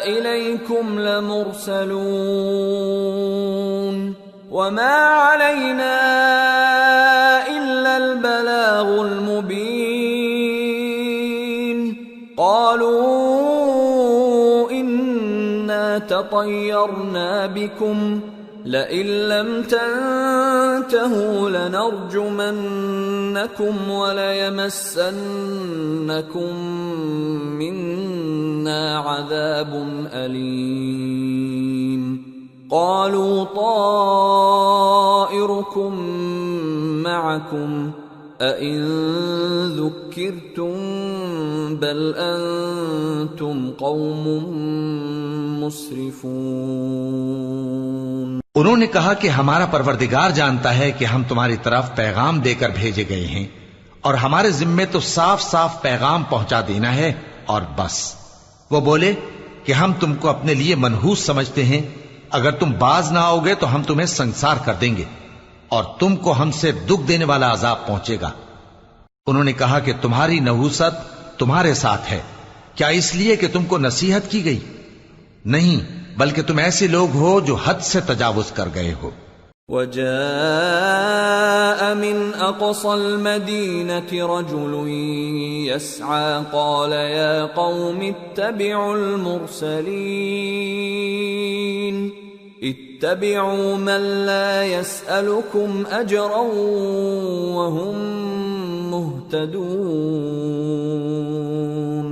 إليكم لمرسلون وما علينا إلا البلاغ المبين قالوا إنا تطيرنا بكم لئن لم تنتهوا لنرجمنكم وليمسنكم منا عذاب أليم قالوا طائركم معكم أئن ذكرتم بل أنتم قوم مسرفون۔ انہوں نے کہا کہ ہمارا پروردگار جانتا ہے کہ ہم تمہاری طرف پیغام دے کر بھیجے گئے ہیں، اور ہمارے ذمے تو صاف صاف پیغام پہنچا دینا ہے اور بس۔ وہ بولے کہ ہم تم کو اپنے لیے منحوس سمجھتے ہیں، اگر تم باز نہ آؤ گے تو ہم تمہیں سنسار کر دیں گے اور تم کو ہم سے دکھ دینے والا عذاب پہنچے گا۔ انہوں نے کہا کہ تمہاری نحوست تمہارے ساتھ ہے، کیا اس لیے کہ تم کو نصیحت کی گئی؟ نہیں، بلکہ تم ایسے لوگ ہو جو حد سے تجاوز کر گئے ہو۔ وجاء من أقصى المدينة رجل يسعى قال يا قوم اتبعوا المرسلين اتبعوا من لا يسألكم أجرا وهم مهتدون۔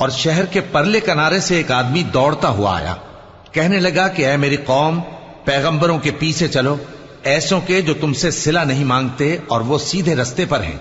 اور شہر کے پرلے کنارے سے ایک آدمی دوڑتا ہوا آیا، کہنے لگا کہ اے میری قوم، پیغمبروں کے پیچھے چلو، ایسوں کے جو تم سے صلہ نہیں مانگتے اور وہ سیدھے رستے پر ہیں۔